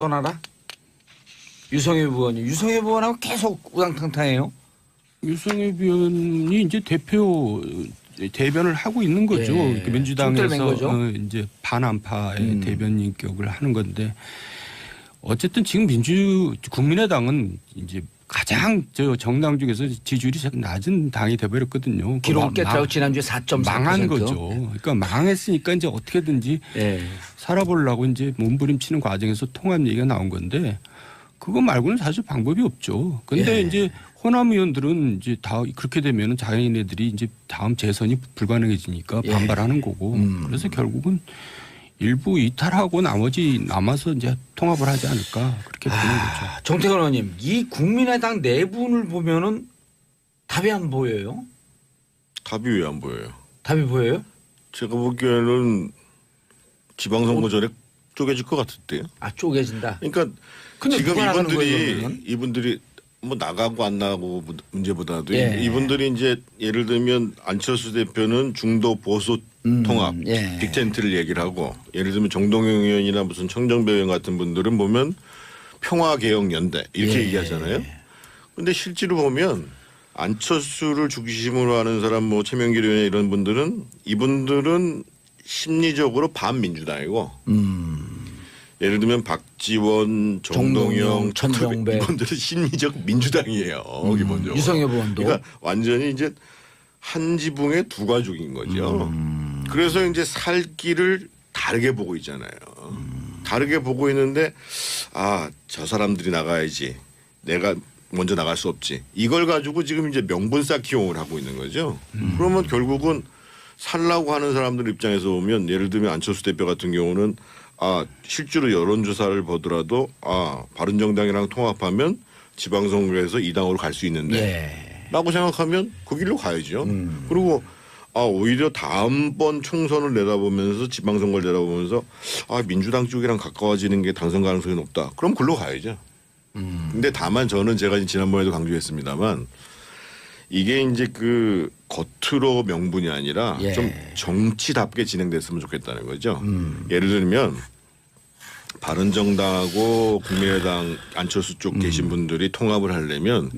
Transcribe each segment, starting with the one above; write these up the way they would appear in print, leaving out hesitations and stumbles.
떠나라? 유성엽 의원이 유성엽 의원하고 계속 우당탕탕해요. 유성엽 의원이 이제 대변을 하고 있는 거죠. 예. 민주당에서 거죠? 이제 반안파의 대변 인격을 하는 건데 어쨌든 지금 국민의당은 이제 가장 정당 중에서 지지율이 낮은 당이 돼버렸거든요. 기록 깼다고 지난주에 4.4%. 망한 거죠. 그러니까 망했으니까 이제 어떻게든지 예. 살아보려고 이제 몸부림치는 과정에서 통합 얘기가 나온 건데 그거 말고는 사실 방법이 없죠. 근데 예. 이제 호남 의원들은 이제 다 그렇게 되면은 자기네들이 이제 다음 재선이 불가능해지니까 예. 반발하는 거고 그래서 결국은 일부 이탈하고 나머지 남아서 이제 통합을 하지 않을까 그렇게 보는 거죠. 정태근 의원님, 이 국민의당 내분을 보면은 답이 안 보여요? 답이 왜 안 보여요? 답이 보여요? 제가 보기에는 지방선거 전에 쪼개질 것 같은데요. 아, 쪼개진다. 그러니까 근데 지금 누가 나가는 거예요, 그러면? 이분들이 뭐 나가고 안 나가고 문제보다도 예. 이분들이 이제 예를 들면 안철수 대표는 중도 보수 통합 예. 빅텐트를 얘기를 하고 예를 들면 정동영 의원이나 무슨 청정배 의원 같은 분들은 보면 평화개혁연대 이렇게 예. 얘기하잖아요. 그런데 실제로 보면 안철수를 중심으로 하는 사람 뭐 최명길 의원 이런 분들은 이분들은 심리적으로 반민주당이고 예를 들면 박지원, 정동영, 천정배 이분들은 심리적 민주당이에요. 기본적으로. 유성엽 의원도. 그러니까 완전히 이제 한 지붕의 두 가족인 거죠. 그래서 이제 살 길을 다르게 보고 있잖아요. 다르게 보고 있는데 아, 저 사람들이 나가야지. 내가 먼저 나갈 수 없지. 이걸 가지고 지금 이제 명분 쌓기용을 하고 있는 거죠. 그러면 결국은 살라고 하는 사람들 입장에서 보면 예를 들면 안철수 대표 같은 경우는 아, 실제로 여론조사를 보더라도 아, 바른정당이랑 통합하면 지방선거에서 이 당으로 갈 수 있는데 예. 라고 생각하면 그 길로 가야죠. 그리고 아, 오히려 다음번 총선을 내다보면서 지방선거를 내다보면서 아, 민주당 쪽이랑 가까워지는 게 당선 가능성이 높다. 그럼 글로 가야죠. 근데 다만 저는 제가 지난번에도 강조했습니다만 이게 이제 그 겉으로 명분이 아니라 예. 좀 정치답게 진행됐으면 좋겠다는 거죠. 예를 들면 바른정당하고 국민의당 안철수 쪽 계신 분들이 통합을 하려면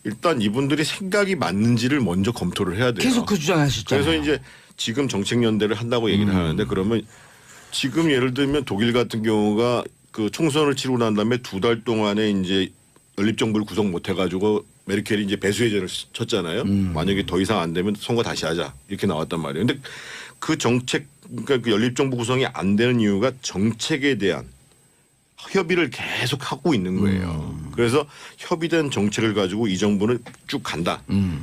일단 이분들이 생각이 맞는지를 먼저 검토를 해야 돼요. 계속 그 주장하셨잖아요. 그래서 이제 지금 정책연대를 한다고 얘기를 하는데 그러면 지금 예를 들면 독일 같은 경우가 그 총선을 치르고 난 다음에 2달 동안에 이제 연립정부를 구성 못 해가지고 메르켈이 이제 배수해제를 쳤잖아요. 만약에 더 이상 안 되면 선거 다시 하자 이렇게 나왔단 말이에요. 근데 그 정책 그러니까 그 연립정부 구성이 안 되는 이유가 정책에 대한 협의를 계속 하고 있는 거예요. 그래서 협의된 정책을 가지고 이 정부는 쭉 간다.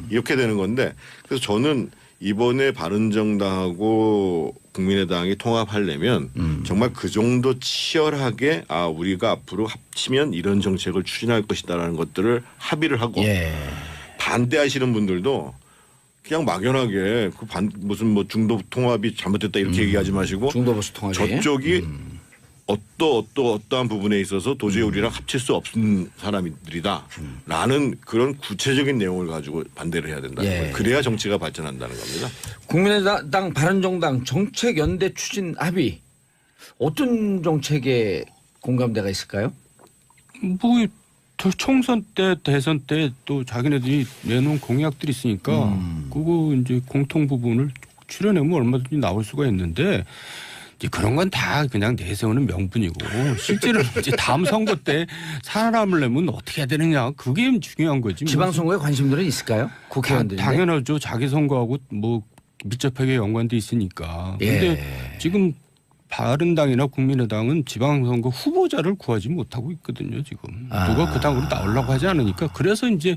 이렇게 되는 건데 그래서 저는 이번에 바른정당하고 국민의당이 통합하려면 정말 그 정도 치열하게 아 우리가 앞으로 합치면 이런 정책을 추진할 것이다라는 것들을 합의를 하고 예. 반대하시는 분들도 그냥 막연하게 그 무슨 뭐 중도 통합이 잘못됐다 이렇게 얘기하지 마시고 중도보수 통합이 저쪽이 어떠한 부분에 있어서 도저히 우리랑 합칠 수 없는 사람들이다라는 그런 구체적인 내용을 가지고 반대를 해야 된다는 예. 거예요. 그래야 정치가 발전한다는 겁니다. 국민의당 바른정당 정책 연대 추진 합의 어떤 정책에 공감대가 있을까요? 뭐 총선 때 대선 때 또 자기네들이 내놓은 공약들이 있으니까 그거 이제 공통 부분을 출연하면 얼마든지 나올 수가 있는데 이제 그런 건 다 그냥 내세우는 명분이고 실제로 이제 다음 선거 때 살아남을 내면 어떻게 해야 되느냐 그게 중요한 거지. 지방선거에 관심들은 있을까요? 국회의원들이. 당연하죠. 자기 선거하고 뭐 밀접하게 연관돼 있으니까. 그런데 예. 지금 바른당이나 국민의당은 지방선거 후보자를 구하지 못하고 있거든요. 지금 누가 그 당으로 나오려고 하지 않으니까 그래서 이제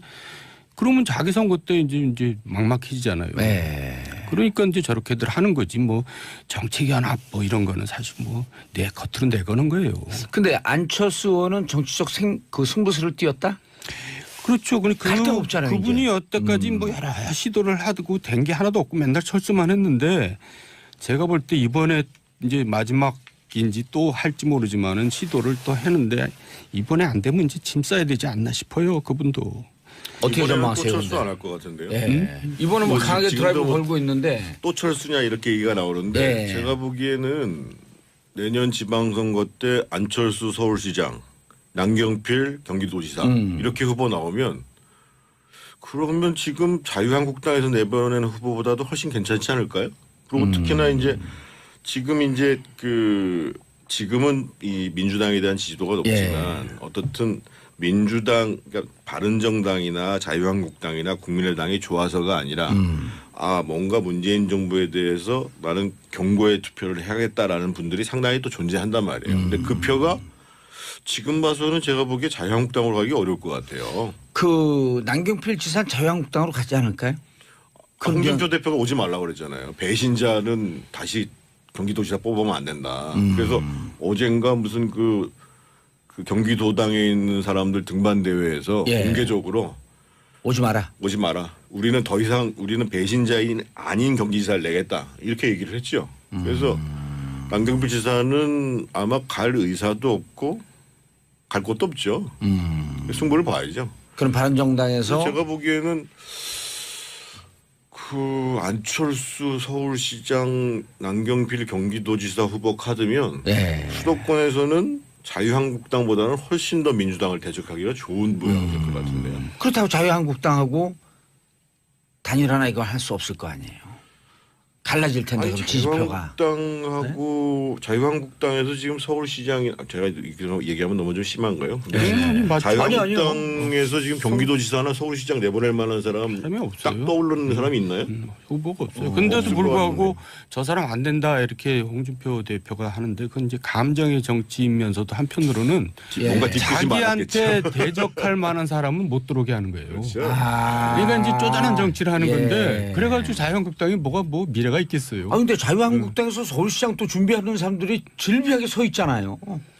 그러면 자기 선거 때 이제 막막해지잖아요. 네. 그러니까 이제 저렇게들 하는 거지 뭐 정책연합 뭐 이런 거는 사실 뭐 내 겉으로 내거는 거예요. 근데 안철수 의원은 정치적 그 승부수를 띄웠다? 그렇죠. 갈 데가 없잖아요, 그분이 이제. 여태까지 뭐 여러 시도를 하고 된 게 하나도 없고 맨날 철수만 했는데 제가 볼 때 이번에 이제 마지막인지 또 할지 모르지만은 시도를 또 했는데 이번에 안 되면 이제 짐 싸야 되지 않나 싶어요. 그분도. 어떻게 이번에는 또 전망하세요? 철수 근데? 안 할 것 같은데요. 예. 이번은 뭐 강하게 지금도 드라이브 뭐 걸고 있는데 또 철수냐 이렇게 얘기가 나오는데 예. 제가 보기에는 내년 지방선거 때 안철수 서울시장, 남경필 경기도지사 이렇게 후보 나오면 그러면 지금 자유한국당에서 내보내는 후보보다도 훨씬 괜찮지 않을까요? 그리고 특히나 이제 지금 이제 지금은 이 민주당에 대한 지지도가 높지만 어떻든 민주당, 그러니까 바른정당이나 자유한국당이나 국민의당이 좋아서가 아니라 뭔가 문재인 정부에 대해서 나는 경고의 투표를 해야겠다라는 분들이 상당히 또 존재한단 말이에요. 근데 그 표가 지금 봐서는 제가 보기에 자유한국당으로 가기 어려울 것 같아요. 그 남경필 지사는 자유한국당으로 가지 않을까요? 홍준표 대표가 오지 말라고 그랬잖아요. 배신자는 다시 경기도지사 뽑으면 안 된다. 그래서 어젠가 무슨 그 경기도당에 있는 사람들 등반 대회에서 공개적으로 오지 마라. 우리는 더 이상 우리는 배신자인 아닌 경기지사를 내겠다. 이렇게 얘기를 했죠. 그래서 남경필 지사는 아마 갈 의사도 없고 갈 곳도 없죠. 승부를 봐야죠. 그럼 바른정당에서 제가 보기에는 그 안철수 서울시장, 남경필 경기도지사 후보 카드면 수도권에서는 자유한국당보다는 훨씬 더 민주당을 대적하기가 좋은 모양이 될 것 같은데요. 그렇다고 자유한국당하고 단일화나 이걸 할 수 없을 거 아니에요. 갈라질 텐데 그럼 지지표가. 자유한국당에서 지금 서울시장이 제가 얘기하면 너무 좀 심한가요? 맞죠. 자유한국당에서 지금 경기도지사나 서울시장 내보낼 만한 사람 딱 떠오르는 사람이 있나요? 후보가 없어요. 근데도 불구하고 저 사람 안 된다 이렇게 홍준표 대표가 하는데 그건 이제 감정의 정치이면서도 한편으로는 뭔가 자기한테 대적할 만한 사람은 못 들어오게 하는 거예요. 그렇죠. 그러니까 이제 쪼잔한 정치를 하는 건데 그래가지고 자유한국당이 뭐가 미래가 있겠어요. 근데 자유한국당에서 서울시장 또 준비하는 사람들이 질비하게 서 있잖아요.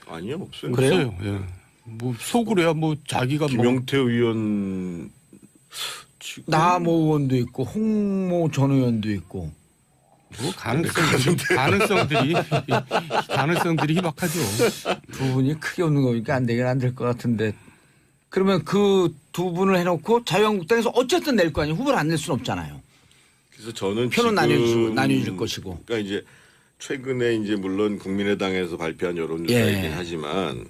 아니요, 없어요. 그래요? 예. 뭐 속으로야 뭐 자기가 김용태 의원 나모 의원도 있고 홍모 전 의원도 있고 뭐 가능성들이 희박하죠. 두 분이 크게 없는 거니까 안 되긴 안 될 것 같은데 그러면 그 두 분을 해놓고 자유한국당에서 어쨌든 낼 거 아니에요. 후보를 안 낼 수는 없잖아요. 그래서 저는 표는 나뉘어줄 것이고. 그러니까 이제 최근에 이제 물론 국민의당에서 발표한 여론조사이긴 하지만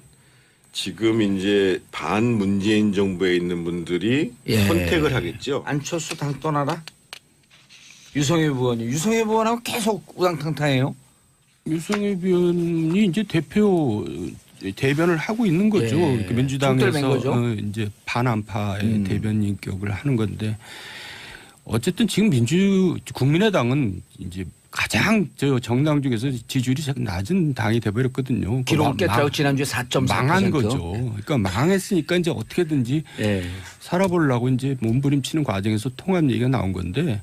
지금 이제 반 문재인 정부에 있는 분들이 선택을 하겠죠. 안철수 당 떠나라. 유성엽 의원하고 계속 우당탕탕해요. 유성엽 의원이 이제 대변을 하고 있는 거죠. 그러니까 민주당에서 이제 반안파의 대변 인격을 하는 건데 어쨌든 지금 국민의당은 이제 가장 정당 중에서 지지율이 낮은 당이 돼버렸거든요. 기록을 깨뜨리고 지난주에 4.4% 망한 거죠. 그러니까 망했으니까 이제 어떻게든지 살아보려고 이제 몸부림치는 과정에서 통합 얘기가 나온 건데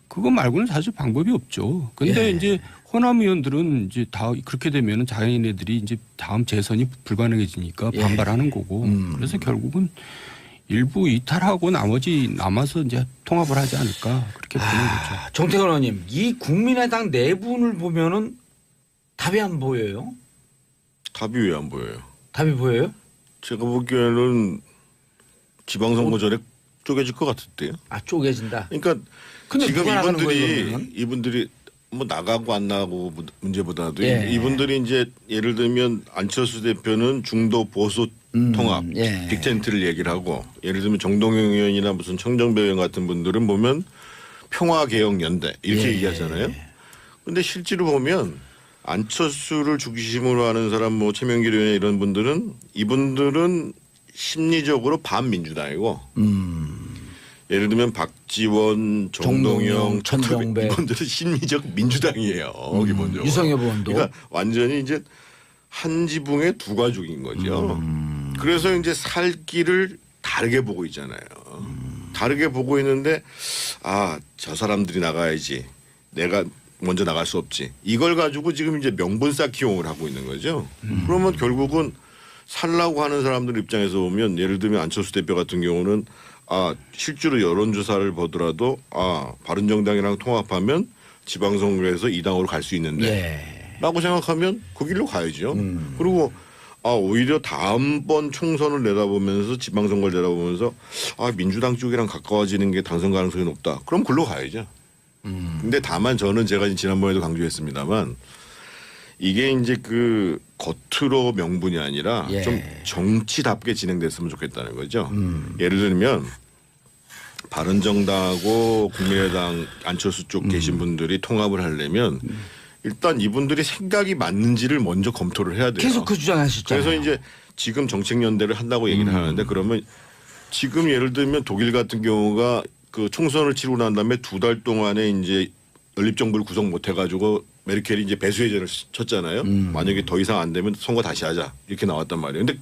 그거 말고는 사실 방법이 없죠. 근데 이제 호남 의원들은 이제 다 그렇게 되면은 자기네들이 이제 다음 재선이 불가능해지니까 반발하는 거고 그래서 결국은 일부 이탈하고 나머지 남아서 이제 통합을 하지 않을까 그렇게 보는 거죠. 정태근 의원님, 이 국민의당 내분을 보면은 답이 안 보여요? 답이 왜 안 보여요? 답이 보여요? 제가 보기에는 지방선거 전에 쪼개질 것 같은데요. 쪼개진다. 그러니까 근데 지금 누가 나가는 거예요, 이분들이 뭐 나가고 안 나가고 문제보다도 이분들이 이제 예를 들면 안철수 대표는 중도 보수 통합 빅텐트를 얘기를 하고 예를 들면 정동영 의원이나 무슨 청정배 의원 같은 분들은 보면 평화개혁연대 이렇게 얘기하잖아요. 그런데 실제로 보면 안철수를 중심으로 하는 사람 뭐 최명길 의원 이런 분들은 이분들은 심리적으로 반민주당이고 예를 들면 박지원, 정동영, 천정배 이분들은 심리적 민주당이에요. 기본적으로. 유성엽 의원도. 그러니까 완전히 이제 한 지붕의 두 가족인 거죠. 그래서 이제 살 길을 다르게 보고 있잖아요. 다르게 보고 있는데 저 사람들이 나가야지. 내가 먼저 나갈 수 없지. 이걸 가지고 지금 이제 명분 쌓기용을 하고 있는 거죠. 그러면 결국은 살라고 하는 사람들 입장에서 보면 예를 들면 안철수 대표 같은 경우는 실제로 여론조사를 보더라도 바른정당이랑 통합하면 지방선거에서 2당으로 갈 수 있는데 라고 생각하면 그 길로 가야죠. 그리고 오히려 다음번 총선을 내다보면서 지방선거를 내다보면서 민주당 쪽이랑 가까워지는 게 당선 가능성이 높다. 그럼 글로 가야죠. 근데 다만 저는 제가 지난번에도 강조했습니다만 이게 이제 그 겉으로 명분이 아니라 예. 좀 정치답게 진행됐으면 좋겠다는 거죠. 예를 들면 바른정당하고 국민의당 안철수 쪽 계신 분들이 통합을 하려면 일단 이분들이 생각이 맞는지를 먼저 검토를 해야 돼요. 계속 그 주장하셨잖아요. 그래서 이제 지금 정책연대를 한다고 얘기를 하는데 그러면 지금 예를 들면 독일 같은 경우가 그 총선을 치르고 난 다음에 2달 동안에 이제 연립정부를 구성 못 해가지고 메르켈이 이제 배수혜전을 쳤잖아요. 만약에 더 이상 안 되면 선거 다시 하자 이렇게 나왔단 말이에요. 근데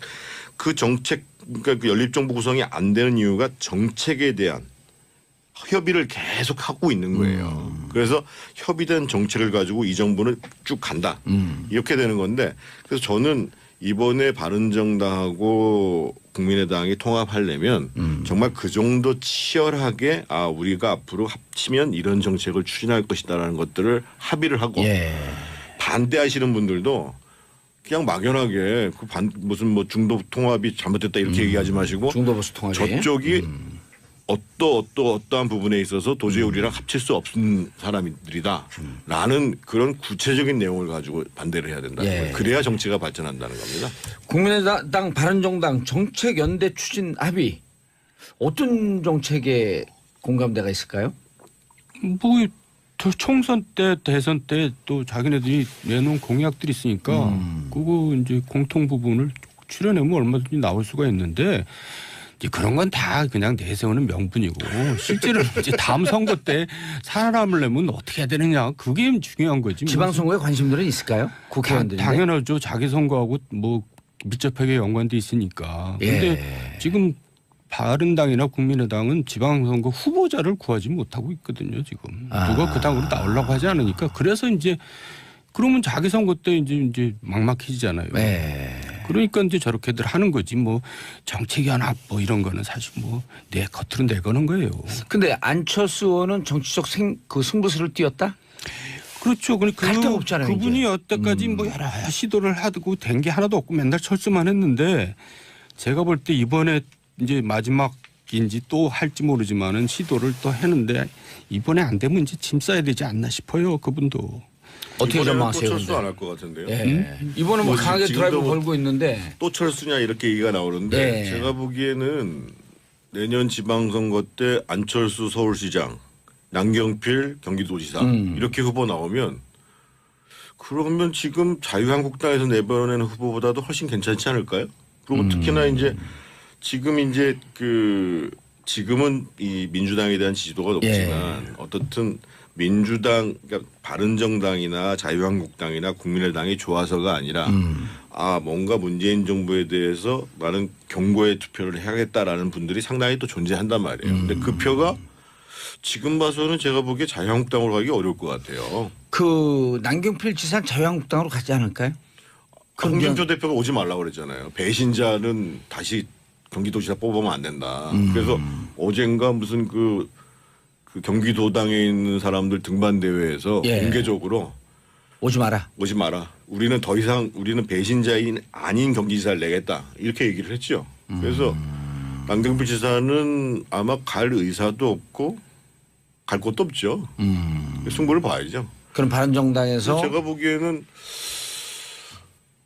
그 정책 그러니까 그 연립정부 구성이 안 되는 이유가 정책에 대한 협의를 계속 하고 있는 거예요. 그래서 협의된 정책을 가지고 이 정부는 쭉 간다. 이렇게 되는 건데 그래서 저는 이번에 바른정당하고 국민의당이 통합하려면 정말 그 정도 치열하게 우리가 앞으로 합치면 이런 정책을 추진할 것이다라는 것들을 합의를 하고 예. 반대하시는 분들도 그냥 막연하게 무슨 뭐 중도 통합이 잘못됐다 이렇게 얘기하지 마시고 중도보수 통합이 저쪽이 어떠한 부분에 있어서 도저히 우리랑 합칠 수 없는 사람들이다라는 그런 구체적인 내용을 가지고 반대를 해야 된다는 예. 거예요. 그래야 정치가 발전한다는 겁니다. 국민의당 바른정당 정책 연대 추진 합의 어떤 정책에 공감대가 있을까요? 뭐 총선 때 대선 때 또 자기네들이 내놓은 공약들이 있으니까 그거 이제 공통 부분을 추려내면 얼마든지 나올 수가 있는데 이제 그런 건 다 그냥 내세우는 명분이고 실제로 이제 다음 선거 때 살아남으려면 어떻게 해야 되느냐 그게 중요한 거지. 지방선거에 관심들은 있을까요? 국회의원들이 당연하죠. 자기 선거하고 뭐 밀접하게 연관돼 있으니까. 근데 예. 지금 바른당이나 국민의당은 지방선거 후보자를 구하지 못하고 있거든요. 지금 누가 그 당으로 나오려고 하지 않으니까 그래서 이제 그러면 자기 선거 때 이제 막막해지잖아요. 네. 그러니까 이제 저렇게들 하는 거지 뭐 정책연합 뭐 이런 거는 사실 뭐 내 겉으로 내거는 거예요. 근데 안철수 의원은 정치적 그 승부수를 띄웠다? 그렇죠. 갈데 없잖아요, 그분이 이제. 여태까지 뭐 여러 시도를 하고 된 게 하나도 없고 맨날 철수만 했는데 제가 볼 때 이번에 이제 마지막인지 또 할지 모르지만은 시도를 또 했는데 이번에 안 되면 이제 짐 싸야 되지 않나 싶어요. 그분도. 어떻게 이번에는 전망하세요? 또 철수 근데? 안 할 것 같은데요. 예. 이번에 뭐 강하게 지금도 드라이브 뭐 걸고 있는데 또 철수냐 이렇게 얘기가 나오는데 예. 제가 보기에는 내년 지방선거 때 안철수 서울시장, 남경필 경기도지사 이렇게 후보 나오면 그러면 지금 자유한국당에서 내보내는 후보보다도 훨씬 괜찮지 않을까요? 그리고 특히나 이제 지금 이제 지금은 이 민주당에 대한 지지도가 높지만 어떻든 민주당 그러니까 바른정당이나 자유한국당이나 국민의당이 좋아서가 아니라 뭔가 문재인 정부에 대해서 나는 경고의 투표를 해야겠다라는 분들이 상당히 또 존재한단 말이에요. 근데 그 표가 지금 봐서는 제가 보기에 자유한국당으로 가기 어려울 것 같아요. 그 남경필 지사는 자유한국당으로 가지 않을까요? 홍준표 대표가 오지 말라고 그랬잖아요. 배신자는 다시 경기도지사 뽑으면 안 된다. 그래서 어젠가 무슨 그 경기도당에 있는 사람들 등반 대회에서 예. 공개적으로 오지 마라. 오지 마라. 우리는 더 이상 우리는 배신자인 아닌 경기지사를 내겠다. 이렇게 얘기를 했죠. 그래서 남경필 지사는 아마 갈 의사도 없고 갈 곳도 없죠. 승부를 봐야죠. 그럼 바른정당에서 제가 보기에는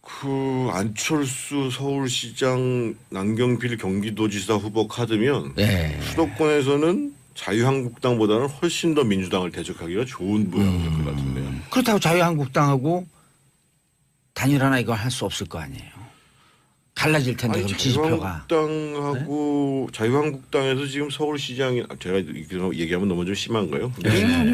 그 안철수 서울시장 남경필 경기도지사 후보 카드면 네. 수도권에서는 자유한국당보다는 훨씬 더 민주당을 대적하기가 좋은 모양이 될 것 같은데요. 그렇다고 자유한국당하고 단일화나 이거 할 수 없을 거 아니에요. 갈라질 텐데 그럼 지지표가. 자유한국당하고 자유한국당에서 지금 서울시장이 제가 이거 얘기하면 너무 좀 심한가요?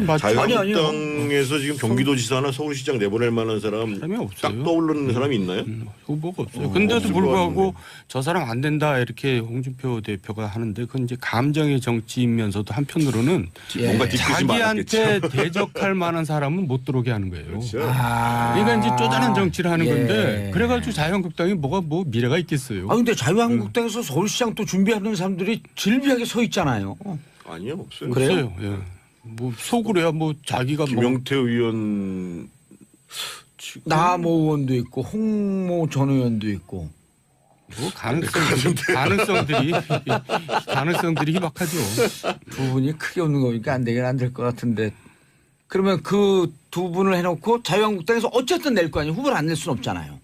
맞죠. 자유한국당에서 지금 경기도지사나 서울시장 내보낼 만한 사람이 없어요. 딱 떠오르는 사람이 있나요? 후보가 없어요. 근데도 없을 것 불구하고 같은데. 저 사람 안 된다 이렇게 홍준표 대표가 하는데 그건 이제 감정의 정치이면서도 한편으로는 뭔가 뒤끝이 많았겠죠. 자기한테 대적할 만한 사람은 못 들어오게 하는 거예요. 그렇죠. 그러니까 이제 쪼잔한 정치를 하는 예. 건데 그래가지고 자유한국당이 뭐가 뭐 미래가 있겠어요. 아 근데 자유한국당에서 서울시장 또 준비하는 사람들이 질비하게 서 있잖아요. 아니요, 없어요. 그래요? 없어요. 예. 뭐 속으로야 뭐 자기가 뭐 김영태 의원 지금 나모 의원도 있고 홍모 전 의원도 있고. 뭐 가능성들이 희박하죠. 부분이 크게 없는 거니까 안 되긴 안 될 것 같은데 그러면 그 두 분을 해놓고 자유한국당에서 어쨌든 낼 거 아니에요. 후보를 안 낼 수는 없잖아요.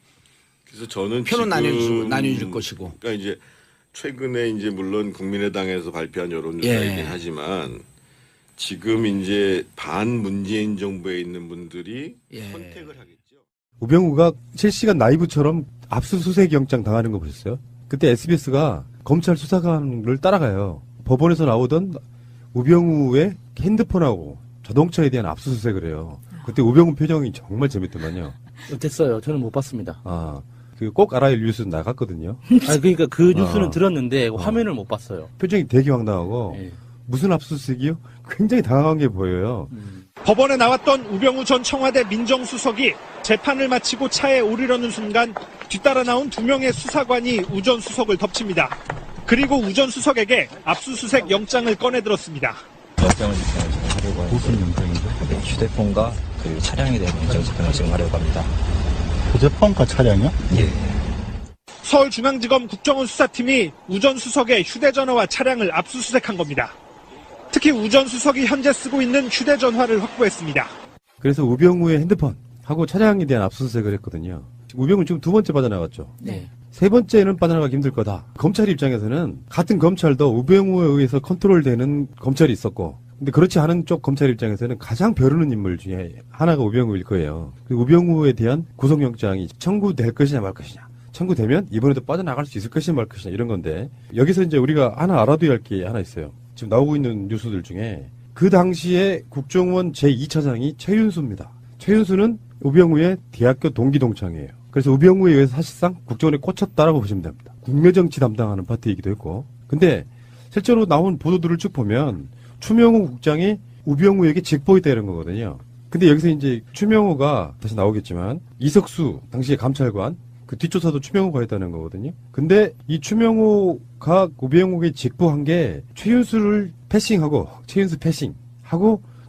그래서 저는 표는 지금 나뉘어줄 것이고. 그러니까 이제 최근에 이제 물론 국민의당에서 발표한 여론조사이긴 하지만 지금 이제 반 문재인 정부에 있는 분들이 선택을 하겠죠. 우병우가 실시간 라이브처럼 압수수색 영장 당하는 거 보셨어요? 그때 SBS가 검찰 수사관을 따라가요. 법원에서 나오던 우병우의 핸드폰하고 자동차에 대한 압수수색을 해요. 그때 우병우 표정이 정말 재밌더만요. 어땠어요? 저는 못 봤습니다. 그 꼭 알아야 할 뉴스 나갔거든요. 그러니까 그 뉴스는 들었는데 화면을 못 봤어요. 표정이 되게 황당하고 예. 무슨 압수수색이요? 굉장히 당황한 게 보여요. 법원에 나왔던 우병우 전 청와대 민정수석이 재판을 마치고 차에 오르려는 순간 뒤따라 나온 2명의 수사관이 우 전 수석을 덮칩니다. 그리고 우 전 수석에게 압수수색 영장을 꺼내들었습니다. 영장을 집행하려고 하는데 무슨 영장이죠? 휴대폰과 그 차량에 대한 영장 집행을 지금 하려고 합니다. 휴대폰과 차량이요? 예. 서울중앙지검 국정원 수사팀이 우 전 수석의 휴대전화와 차량을 압수수색한 겁니다. 특히 우 전 수석이 현재 쓰고 있는 휴대전화를 확보했습니다. 그래서 우병우의 핸드폰하고 차량에 대한 압수수색을 했거든요. 우병우는 지금 2번째 빠져나갔죠. 네. 3번째는 빠져나가기 힘들 거다. 검찰 입장에서는 같은 검찰도 우병우에 의해서 컨트롤되는 검찰이 있었고, 근데 그렇지 않은 쪽 검찰 입장에서는 가장 벼르는 인물 중에 하나가 우병우일 거예요. 그 우병우에 대한 구속영장이 청구될 것이냐 말 것이냐. 청구되면 이번에도 빠져나갈 수 있을 것이냐 말 것이냐 이런 건데, 여기서 이제 우리가 하나 알아둬야 할 게 하나 있어요. 지금 나오고 있는 뉴스들 중에 그 당시에 국정원 제2차장이 최윤수입니다. 최윤수는 우병우의 대학교 동기 동창이에요. 그래서 우병우에 의해서 사실상 국정원에 꽂혔다라고 보시면 됩니다. 국내정치 담당하는 파트이기도 했고. 근데 실제로 나온 보도들을 쭉 보면 추명호 국장이 우병우에게 직보했다 이런 거거든요. 근데 여기서 이제 추명호가 다시 나오겠지만 이석수 당시의 감찰관 그 뒷조사도 추명호가 했다는 거거든요. 근데 이 추명호가 우병우에게 직보한 게 최윤수 패싱하고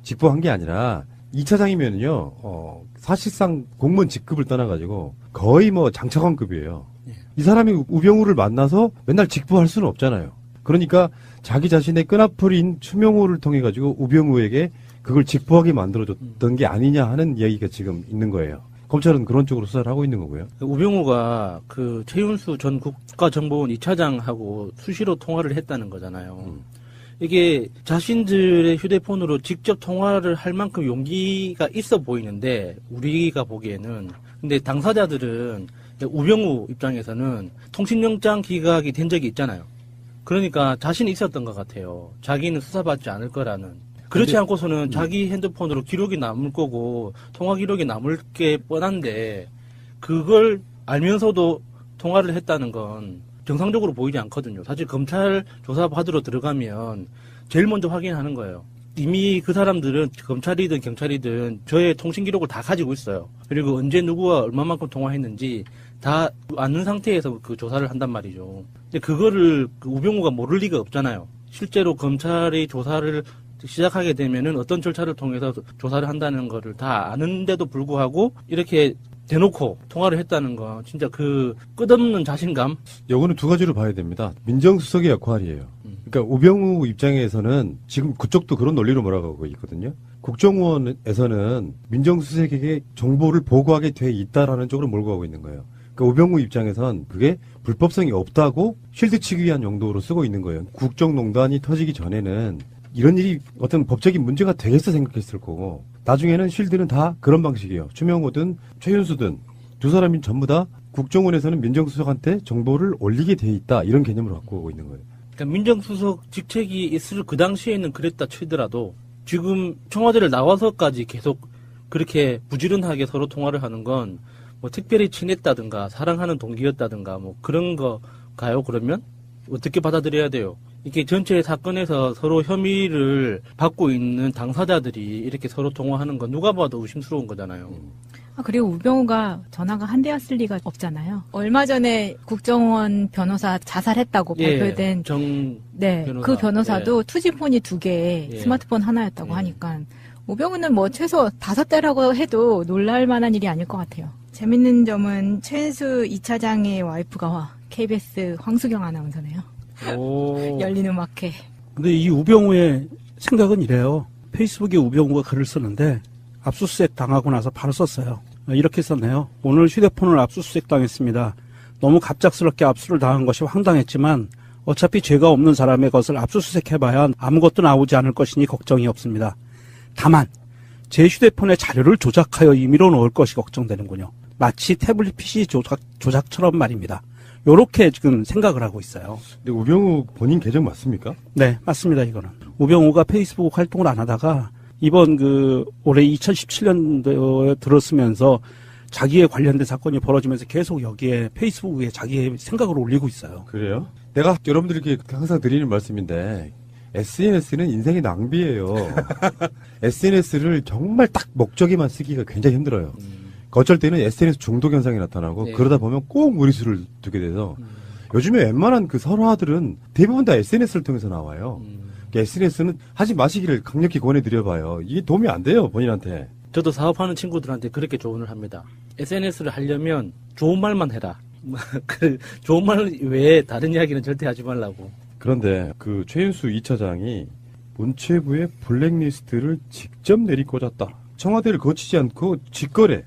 직보한 게 아니라 2차장이면요, 사실상 공무원 직급을 떠나가지고 거의 뭐 장차관급이에요. 이 사람이 우병우를 만나서 맨날 직보할 수는 없잖아요. 그러니까 자기 자신의 끈앞풀인 추명호를 통해 가지고 우병우에게 그걸 직보하게 만들어줬던 게 아니냐 하는 이야기가 지금 있는 거예요. 검찰은 그런 쪽으로 수사를 하고 있는 거고요. 우병우가 그 최윤수 전 국가정보원 2차장하고 수시로 통화를 했다는 거잖아요. 이게 자신들의 휴대폰으로 직접 통화를 할 만큼 용기가 있어 보이는데 우리가 보기에는, 근데 당사자들은 우병우 입장에서는 통신영장 기각이 된 적이 있잖아요. 그러니까 자신이 있었던 것 같아요. 자기는 수사받지 않을 거라는. 그렇지 않고서는 자기 핸드폰으로 기록이 남을 거고 통화 기록이 남을 게 뻔한데 그걸 알면서도 통화를 했다는 건 정상적으로 보이지 않거든요. 사실 검찰 조사 받으러 들어가면 제일 먼저 확인하는 거예요. 이미 그 사람들은 검찰이든 경찰이든 저의 통신 기록을 다 가지고 있어요. 그리고 언제 누구와 얼마만큼 통화했는지 다 아는 상태에서 그 조사를 한단 말이죠. 근데 그거를 우병우가 모를 리가 없잖아요. 실제로 검찰이 조사를 시작하게 되면은 어떤 절차를 통해서 조사를 한다는 거를 다 아는데도 불구하고 이렇게 대놓고 통화를 했다는 거 진짜 그 끝없는 자신감. 요거는 두 가지로 봐야 됩니다. 민정수석의 역할이에요. 그러니까 우병우 입장에서는 지금 그쪽도 그런 논리로 몰아가고 있거든요. 국정원에서는 민정수석에게 정보를 보고하게 돼 있다라는 쪽으로 몰고 가고 있는 거예요. 그러니까 우병우 입장에선 그게 불법성이 없다고 쉴드 치기 위한 용도로 쓰고 있는 거예요. 국정농단이 터지기 전에는 이런 일이 어떤 법적인 문제가 되겠어 생각했을 거고, 나중에는 쉴드는 다 그런 방식이에요. 추명호든 최윤수든 두 사람이 전부 다 국정원에서는 민정수석한테 정보를 올리게 돼 있다, 이런 개념으로 갖고 오고 있는 거예요. 그러니까 민정수석 직책이 있을 그 당시에는 그랬다 치더라도 지금 청와대를 나와서까지 계속 그렇게 부지런하게 서로 통화를 하는 건 뭐 특별히 친했다든가 사랑하는 동기였다든가 뭐 그런 거가요? 그러면 어떻게 받아들여야 돼요? 이게 전체 사건에서 서로 혐의를 받고 있는 당사자들이 이렇게 서로 통화하는 건 누가 봐도 의심스러운 거잖아요. 그리고 우병우가 전화가 한 대였을 리가 없잖아요. 얼마 전에 국정원 변호사 자살했다고 발표된 변호사. 그 변호사도 투지폰이 2개, 스마트폰 하나였다고 하니까 우병우는 뭐 최소 5대라고 해도 놀랄 만한 일이 아닐 것 같아요. 재밌는 점은 최은수 2차장의 와이프가 KBS 황수경 아나운서네요. 열린 음악회. 근데 이 우병우의 생각은 이래요. 페이스북에 우병우가 글을 쓰는데 압수수색 당하고 나서 바로 썼어요. 이렇게 썼네요. 오늘 휴대폰을 압수수색 당했습니다. 너무 갑작스럽게 압수를 당한 것이 황당했지만 어차피 죄가 없는 사람의 것을 압수수색해봐야 아무것도 나오지 않을 것이니 걱정이 없습니다. 다만 제 휴대폰에 자료를 조작하여 임의로 넣을 것이 걱정되는군요. 마치 태블릿 PC 조작처럼 말입니다. 요렇게 지금 생각을 하고 있어요. 근데 우병우 본인 계정 맞습니까? 네, 맞습니다. 이거는 우병우가 페이스북 활동을 안 하다가 이번 올해 2017년도에 들었으면서 자기에 관련된 사건이 벌어지면서 계속 여기에 페이스북에 자기의 생각을 올리고 있어요. 그래요? 내가 여러분들에게 항상 드리는 말씀인데 SNS는 인생의 낭비예요. SNS를 정말 딱 목적에만 쓰기가 굉장히 힘들어요. 어쩔 때는 SNS 중독 현상이 나타나고 네. 그러다 보면 꼭 무리수를 두게 돼서 요즘에 웬만한 그 설화들은 대부분 다 SNS를 통해서 나와요. SNS는 하지 마시기를 강력히 권해드려봐요. 이게 도움이 안 돼요, 본인한테. 저도 사업하는 친구들한테 그렇게 조언을 합니다. SNS를 하려면 좋은 말만 해라. 그 좋은 말 외에 다른 이야기는 절대 하지 말라고. 그런데 그 최윤수 2차장이 문체부의 블랙리스트를 직접 내리꽂았다. 청와대를 거치지 않고 직거래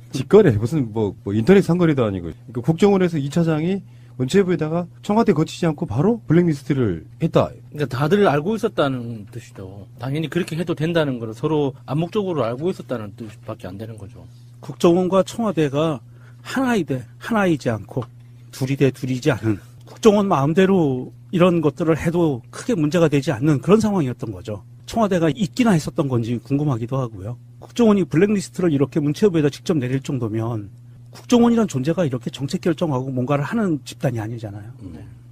무슨 뭐 인터넷 상거래도 아니고 그러니까 국정원에서 2차장이 문체부에다가 청와대 거치지 않고 바로 블랙리스트를 했다. 그러니까 다들 알고 있었다는 뜻이죠. 당연히 그렇게 해도 된다는 걸 서로 암묵적으로 알고 있었다는 뜻밖에 안 되는 거죠. 국정원과 청와대가 하나이지 않고 둘이 돼 둘이지 않은 국정원 마음대로 이런 것들을 해도 크게 문제가 되지 않는 그런 상황이었던 거죠. 청와대가 있기나 했었던 건지 궁금하기도 하고요. 국정원이 블랙리스트를 이렇게 문체부에다 직접 내릴 정도면 국정원이란 존재가 이렇게 정책 결정하고 뭔가를 하는 집단이 아니잖아요.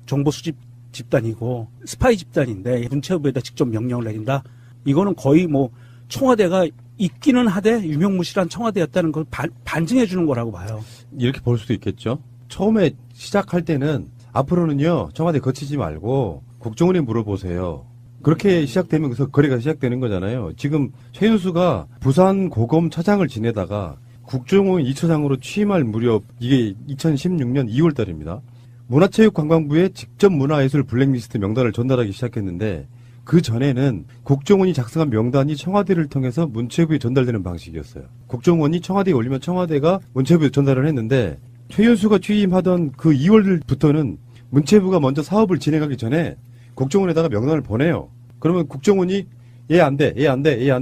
정보 수집 집단이고 스파이 집단인데 문체부에다 직접 명령을 내린다? 이거는 거의 뭐 청와대가 있기는 하되 유명무실한 청와대였다는 걸 반증해 주는 거라고 봐요. 이렇게 볼 수도 있겠죠. 처음에 시작할 때는 앞으로는요 청와대 거치지 말고 국정원에 물어보세요. 그렇게 시작되면서 거래가 시작되는 거잖아요. 지금 최윤수가 부산 고검 차장을 지내다가 국정원 2차장으로 취임할 무렵 이게 2016년 2월 달입니다. 문화체육관광부에 직접 문화예술 블랙리스트 명단을 전달하기 시작했는데 그 전에는 국정원이 작성한 명단이 청와대를 통해서 문체부에 전달되는 방식이었어요. 국정원이 청와대에 올리면 청와대가 문체부에 전달을 했는데 최윤수가 취임하던 그 2월부터는 문체부가 먼저 사업을 진행하기 전에 국정원에다가 명단을 보내요. 그러면 국정원이 얘 안 돼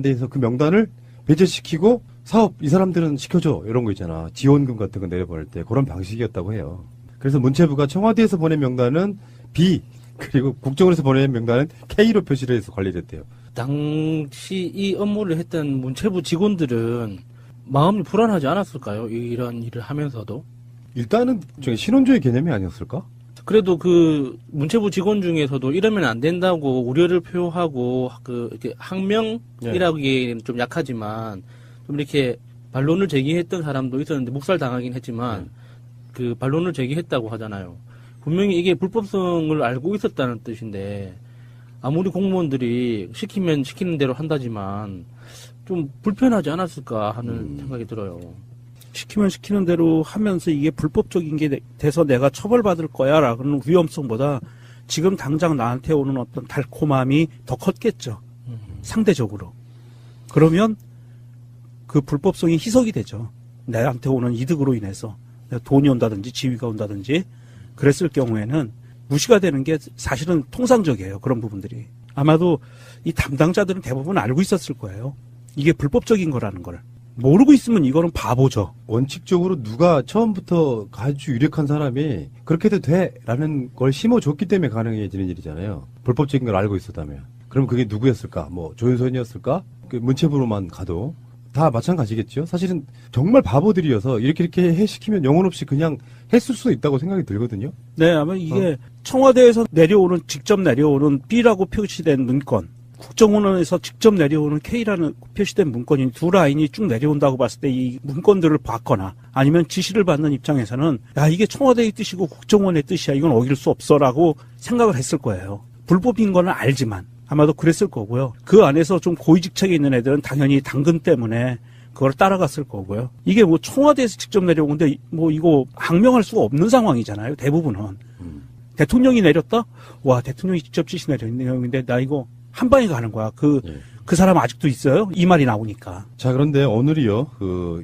해서 그 명단을 배제시키고 사업 이 사람들은 시켜줘 이런 거 있잖아. 지원금 같은 거 내려보낼 때 그런 방식이었다고 해요. 그래서 문체부가 청와대에서 보낸 명단은 B 그리고 국정원에서 보낸 명단은 K로 표시를 해서 관리를 했대요. 당시 이 업무를 했던 문체부 직원들은 마음이 불안하지 않았을까요? 이런 일을 하면서도. 일단은 신원조의 개념이 아니었을까? 그래도 그 문체부 직원 중에서도 이러면 안 된다고 우려를 표하고 이렇게 항명이라기에는 좀 약하지만 좀 이렇게 반론을 제기했던 사람도 있었는데 묵살당하긴 했지만 그 반론을 제기했다고 하잖아요. 분명히 이게 불법성을 알고 있었다는 뜻인데 아무리 공무원들이 시키면 시키는 대로 한다지만 좀 불편하지 않았을까 하는 생각이 들어요. 시키면 시키는 대로 하면서 이게 불법적인 게 돼서 내가 처벌받을 거야 라는 위험성보다 지금 당장 나한테 오는 어떤 달콤함이 더 컸겠죠. 상대적으로. 그러면 그 불법성이 희석이 되죠. 나한테 오는 이득으로 인해서 돈이 온다든지 지위가 온다든지 그랬을 경우에는 무시가 되는 게 사실은 통상적이에요. 그런 부분들이. 아마도 이 담당자들은 대부분 알고 있었을 거예요. 이게 불법적인 거라는 걸. 모르고 있으면 이거는 바보죠. 원칙적으로 누가 처음부터 아주 유력한 사람이 그렇게 해도 돼라는 걸 심어줬기 때문에 가능해지는 일이잖아요. 불법적인 걸 알고 있었다면. 그럼 그게 누구였을까? 뭐 조윤선이었을까? 그 문체부로만 가도 다 마찬가지겠죠. 사실은 정말 바보들이어서 이렇게 시키면 영혼 없이 그냥 했을 수도 있다고 생각이 들거든요. 네, 아마 이게 청와대에서 직접 내려오는 B라고 표시된 문건, 국정원에서 직접 내려오는 K라는 표시된 문건이 두 라인이 쭉 내려온다고 봤을 때 이 문건들을 봤거나 아니면 지시를 받는 입장에서는 야, 이게 청와대의 뜻이고 국정원의 뜻이야. 이건 어길 수 없어라고 생각을 했을 거예요. 불법인 거는 알지만 아마도 그랬을 거고요. 그 안에서 좀 고위직책에 있는 애들은 당연히 당근 때문에 그걸 따라갔을 거고요. 이게 뭐 청와대에서 직접 내려온 건데 뭐 이거 항명할 수가 없는 상황이잖아요. 대부분은. 대통령이 내렸다? 와, 대통령이 직접 지시 내렸는데 나 이거 한 방에 가는 거야. 그 그 사람 아직도 있어요? 이 말이 나오니까. 자, 그런데 오늘이요,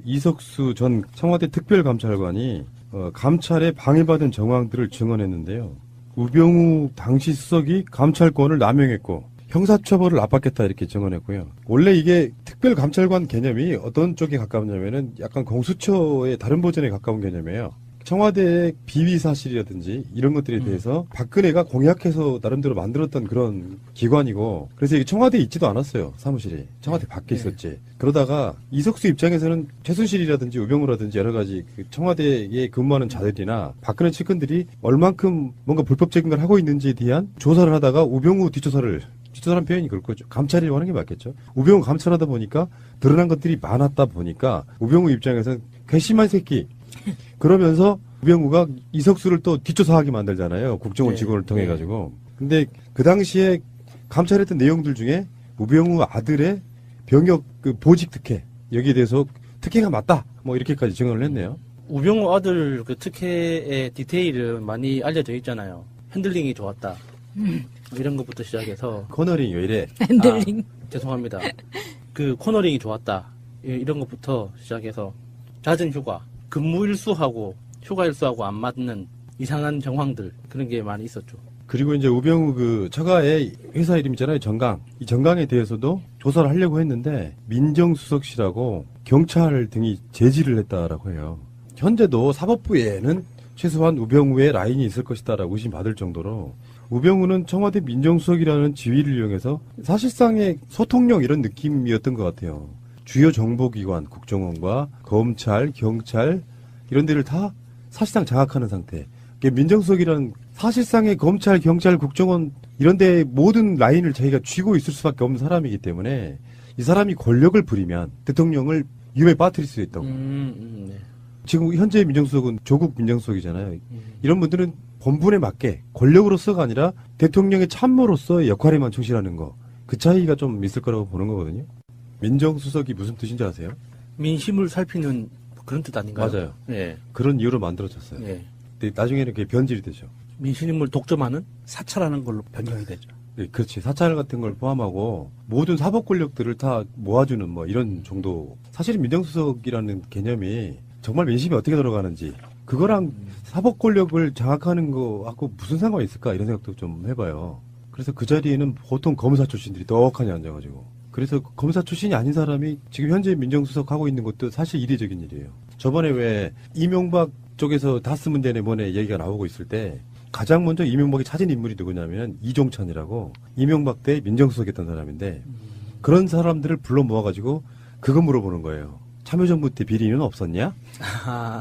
이석수 전 청와대 특별감찰관이 감찰에 방해받은 정황들을 증언했는데요. 우병우 당시 수석이 감찰권을 남용했고 형사처벌을 압박했다 이렇게 증언했고요. 원래 이게 특별감찰관 개념이 어떤 쪽에 가까우냐면은 약간 공수처의 다른 버전에 가까운 개념이에요. 청와대의 비위 사실이라든지 이런 것들에 대해서 박근혜가 공약해서 나름대로 만들었던 그런 기관이고, 그래서 이게 청와대에 있지도 않았어요. 사무실이 청와대 밖에 있었지. 그러다가 이석수 입장에서는 최순실이라든지 우병우라든지 여러 가지 그 청와대에 근무하는 자들이나 박근혜 측근들이 얼만큼 뭔가 불법적인 걸 하고 있는지에 대한 조사를 하다가 우병우 뒷조사라는 표현이 그럴 거죠. 감찰이라고 하는 게 맞겠죠. 우병우 감찰하다 보니까 드러난 것들이 많았다 보니까 우병우 입장에서는 괘씸한 새끼. 그러면서 우병우가 이석수를 또 뒷조사하게 만들잖아요. 국정원 직원을 통해 가지고. 근데 그 당시에 감찰했던 내용들 중에 우병우 아들의 병역 그 보직 특혜 여기에 대해서 특혜가 맞다. 뭐 이렇게까지 증언을 했네요. 우병우 아들 그 특혜의 디테일은 많이 알려져 있잖아요. 핸들링이 좋았다. 이런 것부터 시작해서 코너링이 왜 이래? 핸들링. 죄송합니다. 그 코너링이 좋았다. 이런 것부터 시작해서 잦은 휴가, 근무 일수하고 휴가 일수하고 안 맞는 이상한 정황들 그런 게 많이 있었죠. 그리고 이제 우병우 그 처가의 회사 이름 있잖아요. 정강. 이 정강에 대해서도 조사를 하려고 했는데 민정수석실하고 경찰 등이 제지를 했다라고 해요. 현재도 사법부에는 최소한 우병우의 라인이 있을 것이다라고 의심받을 정도로 우병우는 청와대 민정수석이라는 지위를 이용해서 사실상의 소통령 이런 느낌이었던 것 같아요. 주요 정보기관, 국정원과 검찰, 경찰 이런 데를 다 사실상 장악하는 상태. 민정수석이라는 사실상의 검찰, 경찰, 국정원 이런 데 모든 라인을 자기가 쥐고 있을 수밖에 없는 사람이기 때문에 이 사람이 권력을 부리면 대통령을 위험에 빠뜨릴 수 있다고. 네. 지금 현재 민정수석은 조국 민정수석이잖아요. 이런 분들은 본분에 맞게 권력으로서가 아니라 대통령의 참모로서의 역할에만 충실하는 거. 그 차이가 좀 있을 거라고 보는 거거든요. 민정수석이 무슨 뜻인지 아세요? 민심을 살피는 그런 뜻 아닌가요? 맞아요. 예. 그런 이유로 만들어졌어요. 예. 근데 나중에는 그게 변질이 되죠. 민심을 독점하는? 사찰하는 걸로 변경이 되죠. 네, 그렇지. 사찰 같은 걸 포함하고 모든 사법 권력들을 다 모아주는 뭐 이런 정도. 사실 민정수석이라는 개념이 정말 민심이 어떻게 돌아가는지 그거랑 사법 권력을 장악하는 거하고 무슨 상관이 있을까 이런 생각도 좀 해봐요. 그래서 그 자리에는 보통 검사 출신들이 떡하니 앉아가지고. 그래서 검사 출신이 아닌 사람이 지금 현재 민정수석 하고 있는 것도 사실 이례적인 일이에요. 저번에 왜 이명박 쪽에서 다스 문제네 뭐네 얘기가 나오고 있을 때 가장 먼저 이명박이 찾은 인물이 누구냐면 이종찬이라고 이명박 때 민정수석 했던 사람인데 그런 사람들을 불러 모아가지고 그거 물어보는 거예요. 참여정부 때 비리는 없었냐?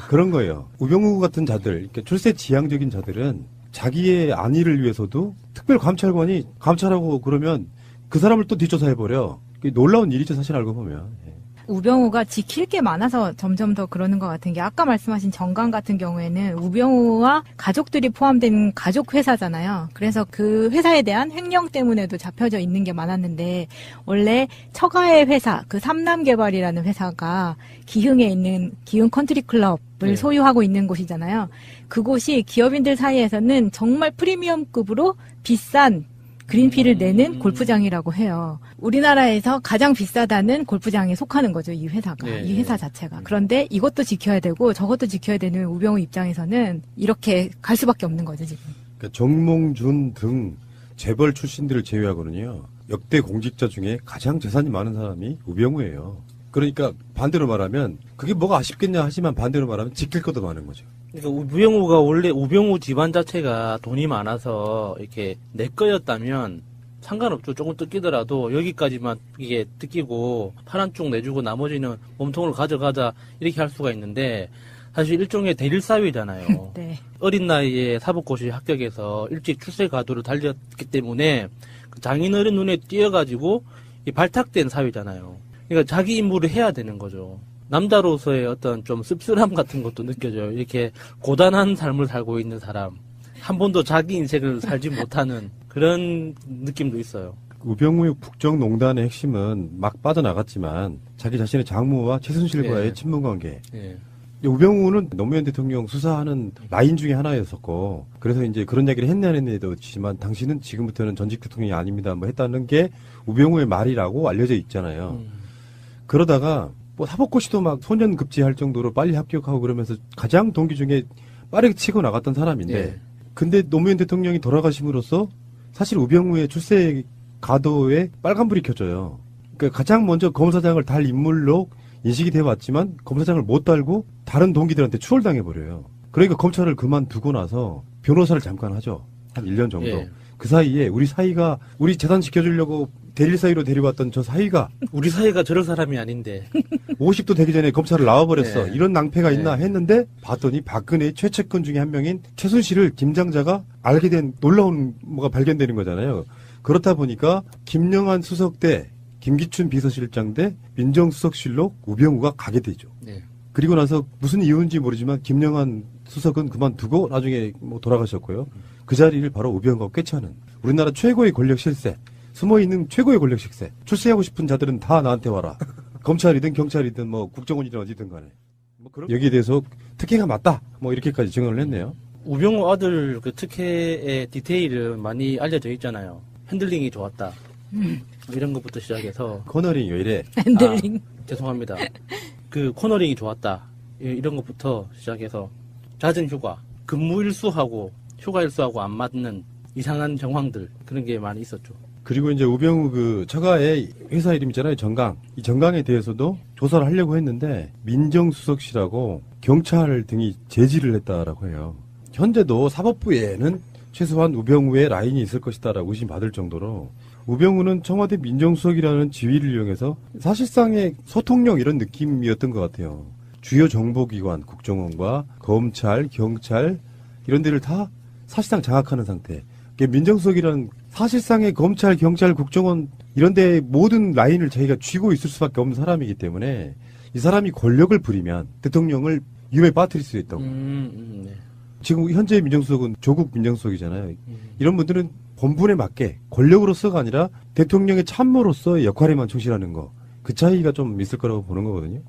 그런 거예요. 우병우 같은 자들, 그러니까 출세 지향적인 자들은 자기의 안위를 위해서도 특별감찰관이 감찰하고 그러면 그 사람을 또 뒷조사해버려. 놀라운 일이죠, 사실 알고 보면. 우병우가 지킬 게 많아서 점점 더 그러는 것 같은 게 아까 말씀하신 정강 같은 경우에는 우병우와 가족들이 포함된 가족 회사잖아요. 그래서 그 회사에 대한 횡령 때문에도 잡혀져 있는 게 많았는데 원래 처가의 회사, 그 삼남개발이라는 회사가 기흥에 있는 기흥 컨트리클럽을 소유하고 있는 곳이잖아요. 그곳이 기업인들 사이에서는 정말 프리미엄급으로 비싼 그린피를 내는 골프장이라고 해요. 우리나라에서 가장 비싸다는 골프장에 속하는 거죠, 이 회사가. 네. 이 회사 자체가. 그런데 이것도 지켜야 되고 저것도 지켜야 되는 우병우 입장에서는 이렇게 갈 수밖에 없는 거죠, 지금. 그러니까 정몽준 등 재벌 출신들을 제외하고는요. 역대 공직자 중에 가장 재산이 많은 사람이 우병우예요. 그러니까 반대로 말하면 그게 뭐가 아쉽겠냐 하지만 반대로 말하면 지킬 것도 많은 거죠. 그러니까 우병우가 원래 우병우 집안 자체가 돈이 많아서 이렇게 내 거였다면 상관없죠. 조금 뜯기더라도 여기까지만 이게 뜯기고 팔 한쪽 내주고 나머지는 몸통을 가져가자 이렇게 할 수가 있는데 사실 일종의 대릴사회잖아요. 네. 어린 나이에 사법고시 합격해서 일찍 출세 가도를 달렸기 때문에 그 장인어른 눈에 띄어가지고 이 발탁된 사회잖아요. 그러니까 자기 임무를 해야 되는 거죠. 남자로서의 어떤 좀 씁쓸함 같은 것도 느껴져요. 이렇게 고단한 삶을 살고 있는 사람. 한 번도 자기 인생을 살지 못하는 그런 느낌도 있어요. 우병우의 국정농단의 핵심은 막 빠져나갔지만 자기 자신의 장모와 최순실과의 친분관계. 우병우는 노무현 대통령 수사하는 라인 중에 하나였었고, 그래서 이제 그런 얘기를 했냐 안 했냐도 지만 당신은 지금부터는 전직 대통령이 아닙니다. 뭐 했다는 게 우병우의 말이라고 알려져 있잖아요. 그러다가 뭐 사법고시도 막 소년급제할 정도로 빨리 합격하고 그러면서 가장 동기 중에 빠르게 치고 나갔던 사람인데, 예. 근데 노무현 대통령이 돌아가심으로써 사실 우병우의 출세 가도에 빨간불이 켜져요. 그러니까 가장 먼저 검사장을 달 인물로 인식이 되어 왔지만 검사장을 못 달고 다른 동기들한테 추월당해버려요. 그러니까 검찰을 그만두고 나서 변호사를 잠깐 하죠. 한 1년 정도. 예. 그 사이에 우리 사이가 우리 재산 지켜주려고 대릴 사이로 데려왔던 저 사이가 우리 사이가 저런 사람이 아닌데 50도 되기 전에 검찰을 나와버렸어. 네. 이런 낭패가 있나 네. 했는데 봤더니 박근혜의 최측근 중에 한 명인 최순실을 김장자가 알게 된 놀라운 뭐가 발견되는 거잖아요. 그렇다 보니까 김영한 수석 때 김기춘 비서실장 대 민정수석실로 우병우가 가게 되죠. 네. 그리고 나서 무슨 이유인지 모르지만 김영한 수석은 그만두고 나중에 뭐 돌아가셨고요. 그 자리를 바로 우병우가 꿰차는 우리나라 최고의 권력 실세, 숨어있는 최고의 권력 실세. 출세하고 싶은 자들은 다 나한테 와라. 검찰이든 경찰이든 뭐 국정원이든 어디든 간에. 뭐 그런 여기에 대해서 특혜가 맞다. 뭐 이렇게까지 증언을 했네요. 우병우 아들 그 특혜의 디테일은 많이 알려져 있잖아요. 핸들링이 좋았다. 이런 것부터 시작해서 코너링이 왜 이래? 핸들링. 죄송합니다. 그 코너링이 좋았다. 이런 것부터 시작해서 잦은 휴가, 근무 일수하고 휴가 일수하고 안 맞는 이상한 정황들 그런 게 많이 있었죠. 그리고 이제 우병우 그 처가의 회사 이름 있잖아요. 정강. 이 정강에 대해서도 조사를 하려고 했는데 민정수석실하고 경찰 등이 제지를 했다라고 해요. 현재도 사법부에는 최소한 우병우의 라인이 있을 것이다라고 의심받을 정도로 우병우는 청와대 민정수석이라는 지위를 이용해서 사실상의 소통령 이런 느낌이었던 것 같아요. 주요 정보기관, 국정원과 검찰, 경찰 이런 데를 다 사실상 장악하는 상태. 민정수석이라는 사실상의 검찰, 경찰, 국정원 이런 데 모든 라인을 자기가 쥐고 있을 수밖에 없는 사람이기 때문에 이 사람이 권력을 부리면 대통령을 위험에 빠뜨릴 수 있다고. 네. 지금 현재 민정수석은 조국 민정수석이잖아요. 이런 분들은 본분에 맞게 권력으로서가 아니라 대통령의 참모로서의 역할에만 충실하는 거. 그 차이가 좀 있을 거라고 보는 거거든요.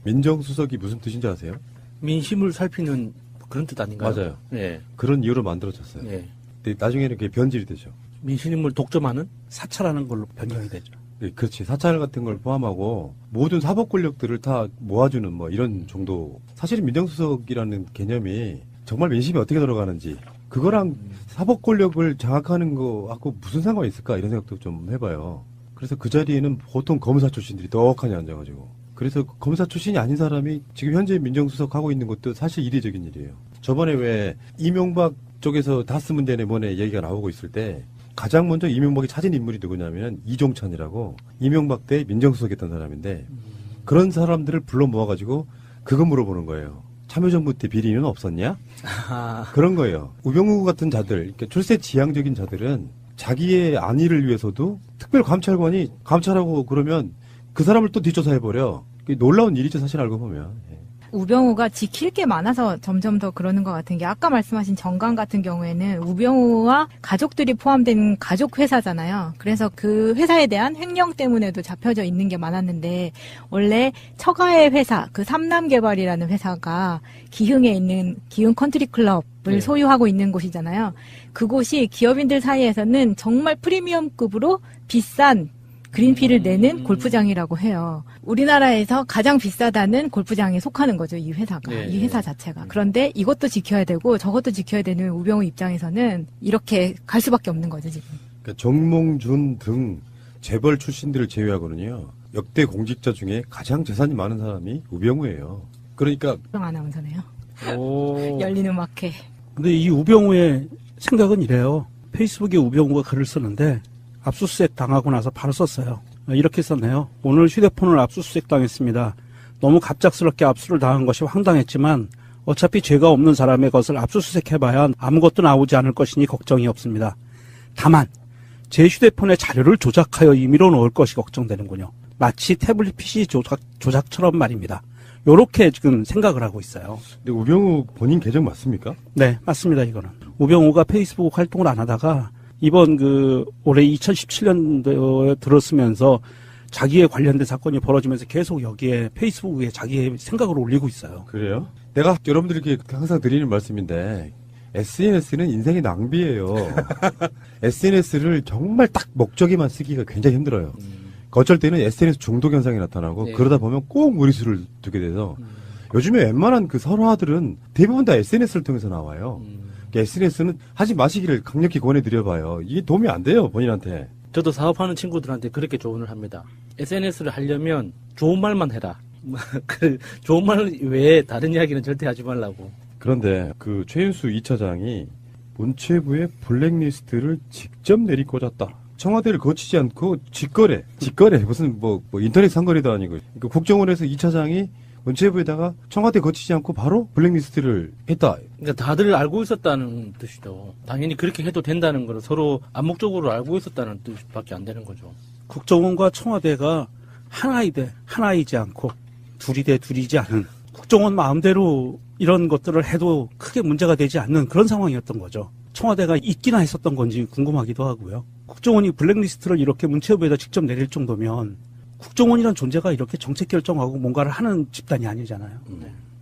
민정수석이 무슨 뜻인지 아세요? 민심을 살피는 그런 뜻 아닌가요? 맞아요. 네. 그런 이유로 만들어졌어요. 네. 근데 나중에는 그게 변질이 되죠. 민심을 독점하는? 사찰하는 걸로 변경이 되죠. 네, 그렇지. 사찰 같은 걸 포함하고 모든 사법 권력들을 다 모아주는 뭐 이런 정도. 사실은 민정수석이라는 개념이 정말 민심이 어떻게 돌아가는지 그거랑 사법 권력을 장악하는 거하고 무슨 상관이 있을까 이런 생각도 좀 해봐요. 그래서 그 자리에는 보통 검사 출신들이 떡하니 앉아가지고 그래서 검사 출신이 아닌 사람이 지금 현재 민정수석 하고 있는 것도 사실 이례적인 일이에요. 저번에 왜 이명박 쪽에서 다스 문제네 뭐네 얘기가 나오고 있을 때 가장 먼저 이명박이 찾은 인물이 누구냐면 이종찬이라고 이명박 때 민정수석했던 사람인데 그런 사람들을 불러 모아가지고 그거 물어보는 거예요. 참여정부 때 비리는 없었냐? 그런 거예요. 우병우 같은 자들, 그러니까 출세 지향적인 자들은 자기의 안위를 위해서도 특별감찰관이 감찰하고 그러면 그 사람을 또 뒷조사해버려. 놀라운 일이죠, 사실 알고 보면. 우병우가 지킬 게 많아서 점점 더 그러는 것 같은 게 아까 말씀하신 정강 같은 경우에는 우병우와 가족들이 포함된 가족 회사잖아요. 그래서 그 회사에 대한 횡령 때문에도 잡혀져 있는 게 많았는데 원래 처가의 회사 그 삼남개발이라는 회사가 기흥에 있는 기흥 컨트리클럽을 네. 소유하고 있는 곳이잖아요. 그곳이 기업인들 사이에서는 정말 프리미엄급으로 비싼 그린피를 내는 골프장이라고 해요. 우리나라에서 가장 비싸다는 골프장에 속하는 거죠, 이 회사가. 네. 이 회사 자체가. 그런데 이것도 지켜야 되고 저것도 지켜야 되는 우병우 입장에서는 이렇게 갈 수밖에 없는 거죠, 지금. 그러니까 정몽준 등 재벌 출신들을 제외하고는요. 역대 공직자 중에 가장 재산이 많은 사람이 우병우예요. 그러니까 아나운서네요. 오. 열린 음악회. 근데 이 우병우의 생각은 이래요. 페이스북에 우병우가 글을 쓰는데 압수수색 당하고 나서 바로 썼어요. 이렇게 썼네요. 오늘 휴대폰을 압수수색 당했습니다. 너무 갑작스럽게 압수를 당한 것이 황당했지만 어차피 죄가 없는 사람의 것을 압수수색해봐야 아무것도 나오지 않을 것이니 걱정이 없습니다. 다만 제 휴대폰에 자료를 조작하여 임의로 넣을 것이 걱정되는군요. 마치 태블릿 PC 조작처럼 말입니다. 요렇게 지금 생각을 하고 있어요. 근데 우병우 본인 계정 맞습니까? 네, 맞습니다. 이거는 우병우가 페이스북 활동을 안 하다가 이번 올해 2017년도에 들었으면서 자기에 관련된 사건이 벌어지면서 계속 여기에 페이스북 위에 자기의 생각을 올리고 있어요. 그래요? 내가 여러분들에게 항상 드리는 말씀인데 SNS는 인생의 낭비예요. SNS를 정말 딱 목적에만 쓰기가 굉장히 힘들어요. 어쩔 때는 SNS 중독 현상이 나타나고 네. 그러다 보면 꼭 무리수를 두게 돼서 요즘에 웬만한 그 설화들은 대부분 다 SNS를 통해서 나와요. SNS는 하지 마시기를 강력히 권해드려봐요. 이게 도움이 안 돼요, 본인한테. 저도 사업하는 친구들한테 그렇게 조언을 합니다. SNS를 하려면 좋은 말만 해라. 그 좋은 말 외에 다른 이야기는 절대 하지 말라고. 그런데 그 최윤수 2차장이 문체부의 블랙리스트를 직접 내리꽂았다. 청와대를 거치지 않고 직거래 무슨 뭐 인터넷 상거래도 아니고 그러니까 국정원에서 2차장이 문체부에다가 청와대 거치지 않고 바로 블랙리스트를 했다. 그러니까 다들 알고 있었다는 뜻이죠. 당연히 그렇게 해도 된다는 걸 서로 암묵적으로 알고 있었다는 뜻밖에 안 되는 거죠. 국정원과 청와대가 하나이지 않고 둘이 돼 둘이지 않은 국정원 마음대로 이런 것들을 해도 크게 문제가 되지 않는 그런 상황이었던 거죠. 청와대가 있기나 했었던 건지 궁금하기도 하고요. 국정원이 블랙리스트를 이렇게 문체부에다 직접 내릴 정도면 국정원이란 존재가 이렇게 정책 결정하고 뭔가를 하는 집단이 아니잖아요.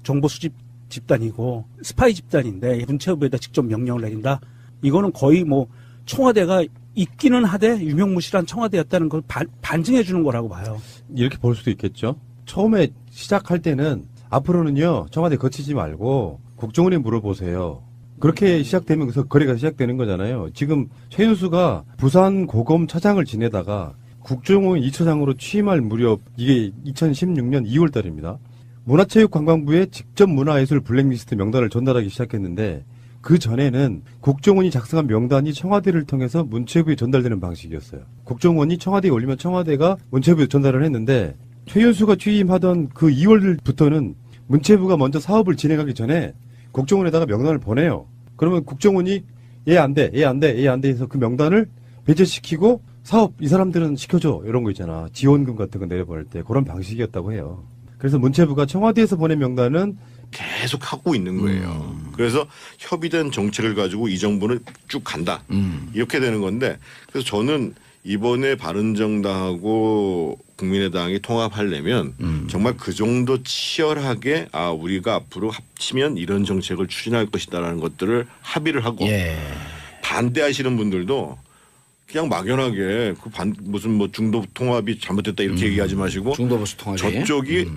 정보 수집 집단이고 스파이 집단인데 문체부에다 직접 명령을 내린다? 이거는 거의 뭐 청와대가 있기는 하되 유명무실한 청와대였다는 걸 반증해 주는 거라고 봐요. 이렇게 볼 수도 있겠죠. 처음에 시작할 때는 앞으로는요 청와대 거치지 말고 국정원에 물어보세요. 그렇게 시작되면서 거래가 시작되는 거잖아요. 지금 최윤수가 부산 고검 차장을 지내다가 국정원 2차장으로 취임할 무렵 이게 2016년 2월 달입니다. 문화체육관광부에 직접 문화예술 블랙리스트 명단을 전달하기 시작했는데 그 전에는 국정원이 작성한 명단이 청와대를 통해서 문체부에 전달되는 방식이었어요. 국정원이 청와대에 올리면 청와대가 문체부에 전달을 했는데 최윤수가 취임하던 그 2월부터는 문체부가 먼저 사업을 진행하기 전에 국정원에다가 명단을 보내요. 그러면 국정원이 얘 안 돼 해서 그 명단을 배제시키고 사업 이 사람들은 시켜줘 이런 거 있잖아. 지원금 같은 거 내려보낼 때 그런 방식이었다고 해요. 그래서 문체부가 청와대에서 보낸 명단은 계속 하고 있는 거예요. 그래서 협의된 정책을 가지고 이 정부는 쭉 간다. 이렇게 되는 건데 그래서 저는 이번에 바른정당하고 국민의당이 통합하려면 정말 그 정도 치열하게 우리가 앞으로 합치면 이런 정책을 추진할 것이다라는 것들을 합의를 하고 반대하시는 분들도 그냥 막연하게 무슨 뭐 중도 통합이 잘못됐다 이렇게 얘기하지 마시고 중도보수 통합이 저쪽이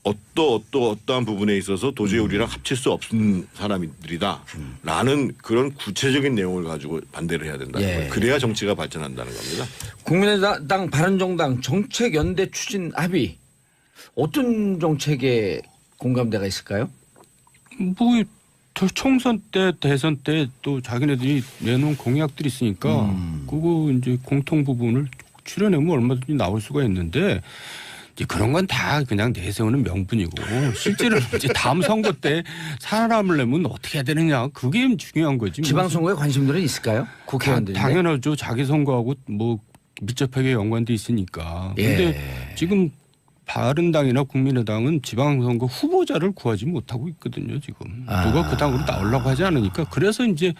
어떠한 부분에 있어서 도저히 우리랑 합칠 수 없는 사람들이다라는 그런 구체적인 내용을 가지고 반대를 해야 된다는 거예요. 그래야 정치가 발전한다는 겁니다. 국민의당 바른정당 정책연대 추진 합의 어떤 정책에 공감대가 있을까요? 뭐 총선 때 대선 때 또 자기네들이 내놓은 공약들이 있으니까 그거 이제 공통 부분을 출연하면 얼마든지 나올 수가 있는데 이제 그런 건 다 그냥 내세우는 명분이고 실제로 이제 다음 선거 때 살아남을 내면 어떻게 해야 되느냐 그게 중요한 거지. 지방선거에 관심들은 있을까요? 국회의원들인데. 당연하죠. 자기 선거하고 뭐 밀접하게 연관돼 있으니까. 그런데 지금 바른당이나 국민의당은 지방선거 후보자를 구하지 못하고 있거든요. 지금 누가 그 당으로 나오려고 하지 않으니까 그래서 이제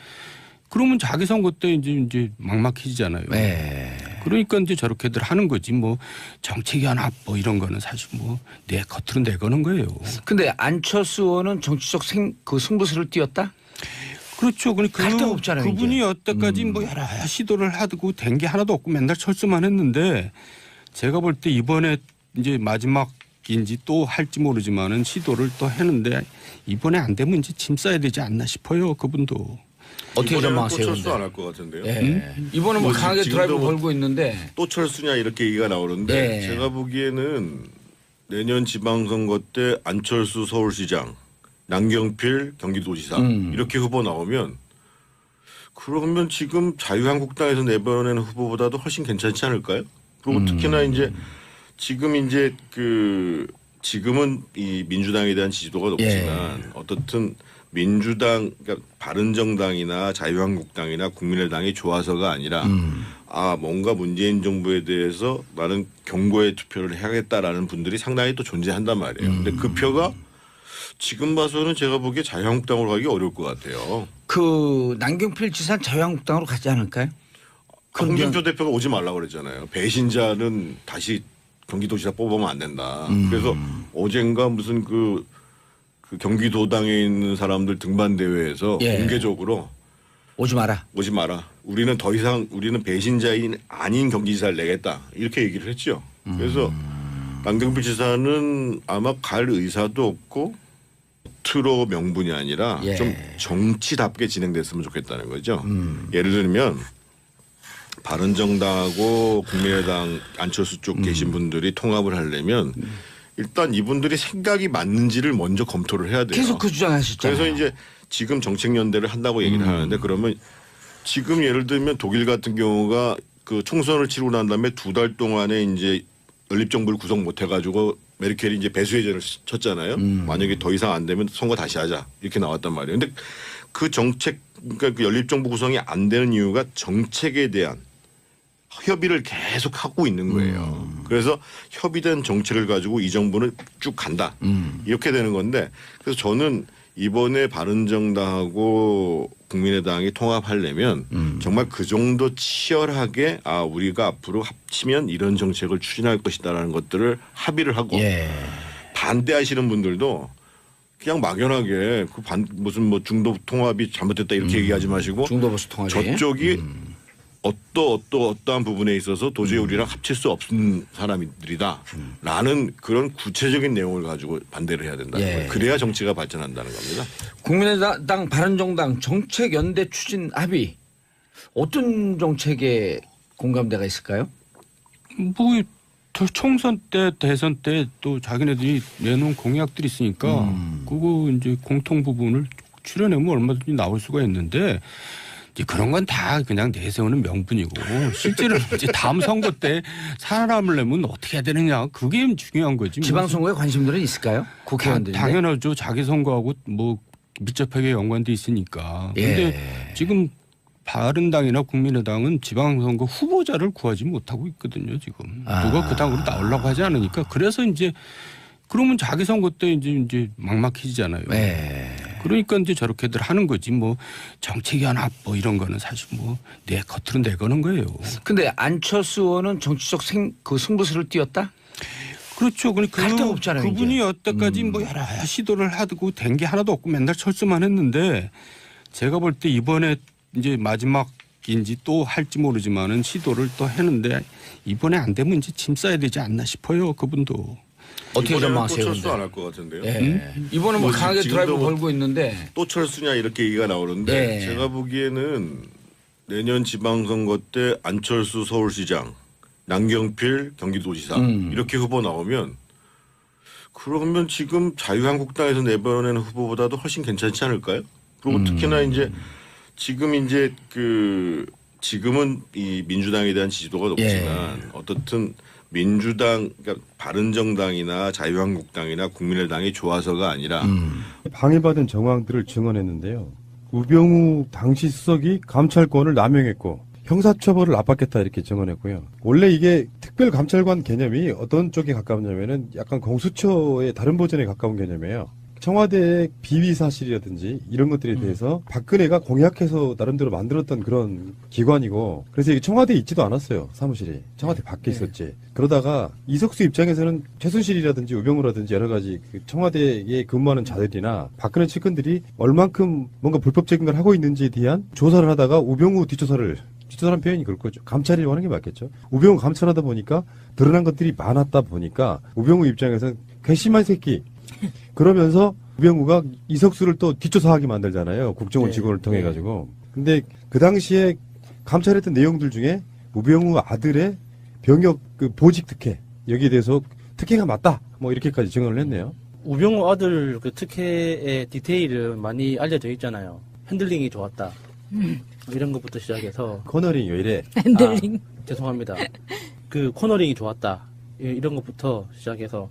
그러면 자기 선거 때 이제 막막해지잖아요. 그러니까 이제 저렇게들 하는 거지 뭐 정책연합 뭐 이런 거는 사실 뭐 내 겉으로 내거는 거예요. 근데 안철수 의원은 정치적 승부수를 띄웠다? 그렇죠. 갈 데가 없잖아요, 그분이 이제. 여태까지 뭐 여러 시도를 하고 된 게 하나도 없고 맨날 철수만 했는데 제가 볼 때 이번에 이제 마지막인지 또 할지 모르지만은 시도를 또 했는데 이번에 안 되면 이제 짐 싸야 되지 않나 싶어요. 그분도. 어떻게 전망하세요? 또 철수 안 할 것 같은데요. 이번은 뭐 강하게 드라이브 뭐 걸고 있는데 또 철수냐 이렇게 얘기가 나오는데 제가 보기에는 내년 지방선거 때 안철수 서울시장, 남경필 경기도지사 이렇게 후보 나오면 그러면 지금 자유한국당에서 내보내는 후보보다도 훨씬 괜찮지 않을까요? 그리고 특히나 이제 지금 이제 지금은 이 민주당에 대한 지지도가 높지만 어떻든 민주당, 그러니까 바른정당이나 자유한국당이나 국민의당이 좋아서가 아니라 뭔가 문재인 정부에 대해서 나는 경고의 투표를 해야겠다라는 분들이 상당히 또 존재한단 말이에요. 근데 그 표가 지금 봐서는 제가 보기에 자유한국당으로 가기 어려울 것 같아요. 그 남경필 지사는 자유한국당으로 가지 않을까요? 홍준표 대표가 오지 말라고 그랬잖아요. 배신자는 다시 경기도지사 뽑으면 안 된다. 그래서 어젠가 무슨 그 그 경기도당에 있는 사람들 등반 대회에서 예. 공개적으로 오지 마라. 오지 마라. 우리는 더 이상 우리는 배신자인 아닌 경기지사를 내겠다. 이렇게 얘기를 했죠. 그래서 남경필 지사는 아마 갈 의사도 없고 트로 명분이 아니라 예. 좀 정치답게 진행됐으면 좋겠다는 거죠. 예를 들면 바른정당하고 국민의당 안철수 쪽 계신 분들이 통합을 하려면 일단 이분들이 생각이 맞는지를 먼저 검토를 해야 돼요. 계속 그 주장하셨잖아요. 그래서 이제 지금 정책연대를 한다고 얘기를 하는데 그러면 지금 예를 들면 독일 같은 경우가 그 총선을 치르고 난 다음에 2달 동안에 이제 연립정부를 구성 못 해가지고 메르켈이 이제 배수해전을 쳤잖아요. 만약에 더 이상 안 되면 선거 다시 하자 이렇게 나왔단 말이에요. 근데 그 정책 그러니까 그 연립정부 구성이 안 되는 이유가 정책에 대한 협의를 계속 하고 있는 거예요. 그래서 협의된 정책을 가지고 이 정부는 쭉 간다. 이렇게 되는 건데 그래서 저는 이번에 바른정당하고 국민의당이 통합하려면 정말 그 정도 치열하게 우리가 앞으로 합치면 이런 정책을 추진할 것이다라는 것들을 합의를 하고 예. 반대하시는 분들도 그냥 막연하게 무슨 뭐 중도 통합이 잘못됐다 이렇게 얘기하지 마시고 중도보수 통합이 저쪽이 어떠한 부분에 있어서 도저히 우리랑 합칠 수 없는 사람들이다라는 그런 구체적인 내용을 가지고 반대를 해야 된다는 예. 거예요. 그래야 정치가 발전한다는 겁니다. 국민의당 바른정당 정책연대 추진 합의 어떤 정책에 공감대가 있을까요? 뭐 총선 때 대선 때 또 자기네들이 내놓은 공약들이 있으니까 그거 이제 공통 부분을 추려내면 얼마든지 나올 수가 있는데 이제 그런 건 다 그냥 내세우는 명분이고 실제로 이제 다음 선거 때 살아남으려면 어떻게 해야 되느냐 그게 중요한 거지. 지방선거에 관심들은 있을까요? 국회의원들이. 당연하죠. 자기 선거하고 뭐 밀접하게 연관돼 있으니까. 그런데 예. 지금 바른당이나 국민의당은 지방선거 후보자를 구하지 못하고 있거든요. 지금 누가 그 당으로 나오려고 하지 않으니까 그래서 이제 그러면 자기 선거 때 이제 막막해지잖아요. 네. 그러니까 이제 저렇게들 하는 거지 뭐 정책연합 뭐 이런 거는 사실 뭐 내 겉으로 내거는 거예요. 근데 안철수 의원은 정치적 그 승부수를 띄웠다? 그렇죠. 갈 데가 없잖아요, 그분이 이제. 여태까지 뭐 여러 시도를 하고 된 게 하나도 없고 맨날 철수만 했는데 제가 볼 때 이번에 이제 마지막인지 또 할지 모르지만은 시도를 또 했는데 이번에 안 되면 이제 짐 싸야 되지 않나 싶어요. 그분도. 어떻게 전망하세요? 또 철수 안 할 것 같은데요. 예. 이번은 뭐 강하게 드라이브 걸고 있는데 또 철수냐 이렇게 얘기가 나오는데 예. 제가 보기에는 내년 지방선거 때 안철수 서울시장, 남경필 경기도지사 이렇게 후보 나오면 그러면 지금 자유한국당에서 내보내는 후보보다도 훨씬 괜찮지 않을까요? 그리고 특히나 이제 지금 이제 지금은 이 민주당에 대한 지지도가 높지만 어떻든 민주당, 그러니까 바른정당이나 자유한국당이나 국민의당이 좋아서가 아니라 방해받은 정황들을 증언했는데요. 우병우 당시 수석이 감찰권을 남용했고 형사처벌을 압박했다 이렇게 증언했고요. 원래 이게 특별감찰관 개념이 어떤 쪽에 가까우냐면은 약간 공수처의 다른 버전에 가까운 개념이에요. 청와대의 비위 사실이라든지 이런 것들에 대해서 박근혜가 공약해서 나름대로 만들었던 그런 기관이고 그래서 이게 청와대에 있지도 않았어요. 사무실이. 청와대 밖에 있었지. 그러다가 이석수 입장에서는 최순실이라든지 우병우라든지 여러 가지 그 청와대에 근무하는 자들이나 박근혜 측근들이 얼만큼 뭔가 불법적인 걸 하고 있는지에 대한 조사를 하다가 우병우 뒷조사라는 표현이 그럴 거죠. 감찰이라고 하는 게 맞겠죠. 우병우 감찰하다 보니까 드러난 것들이 많았다 보니까 우병우 입장에서는 괘씸한 새끼 그러면서 우병우가 이석수를 또 뒷조사하게 만들잖아요. 국정원 직원을 통해 가지고. 근데 그 당시에 감찰했던 내용들 중에 우병우 아들의 병역 보직 특혜 여기에 대해서 특혜가 맞다. 뭐 이렇게까지 증언을 했네요. 우병우 아들 그 특혜의 디테일은 많이 알려져 있잖아요. 핸들링이 좋았다. 이런 것부터 시작해서 코너링이 왜 이래? 핸들링. 죄송합니다. 그 코너링이 좋았다. 이런 것부터 시작해서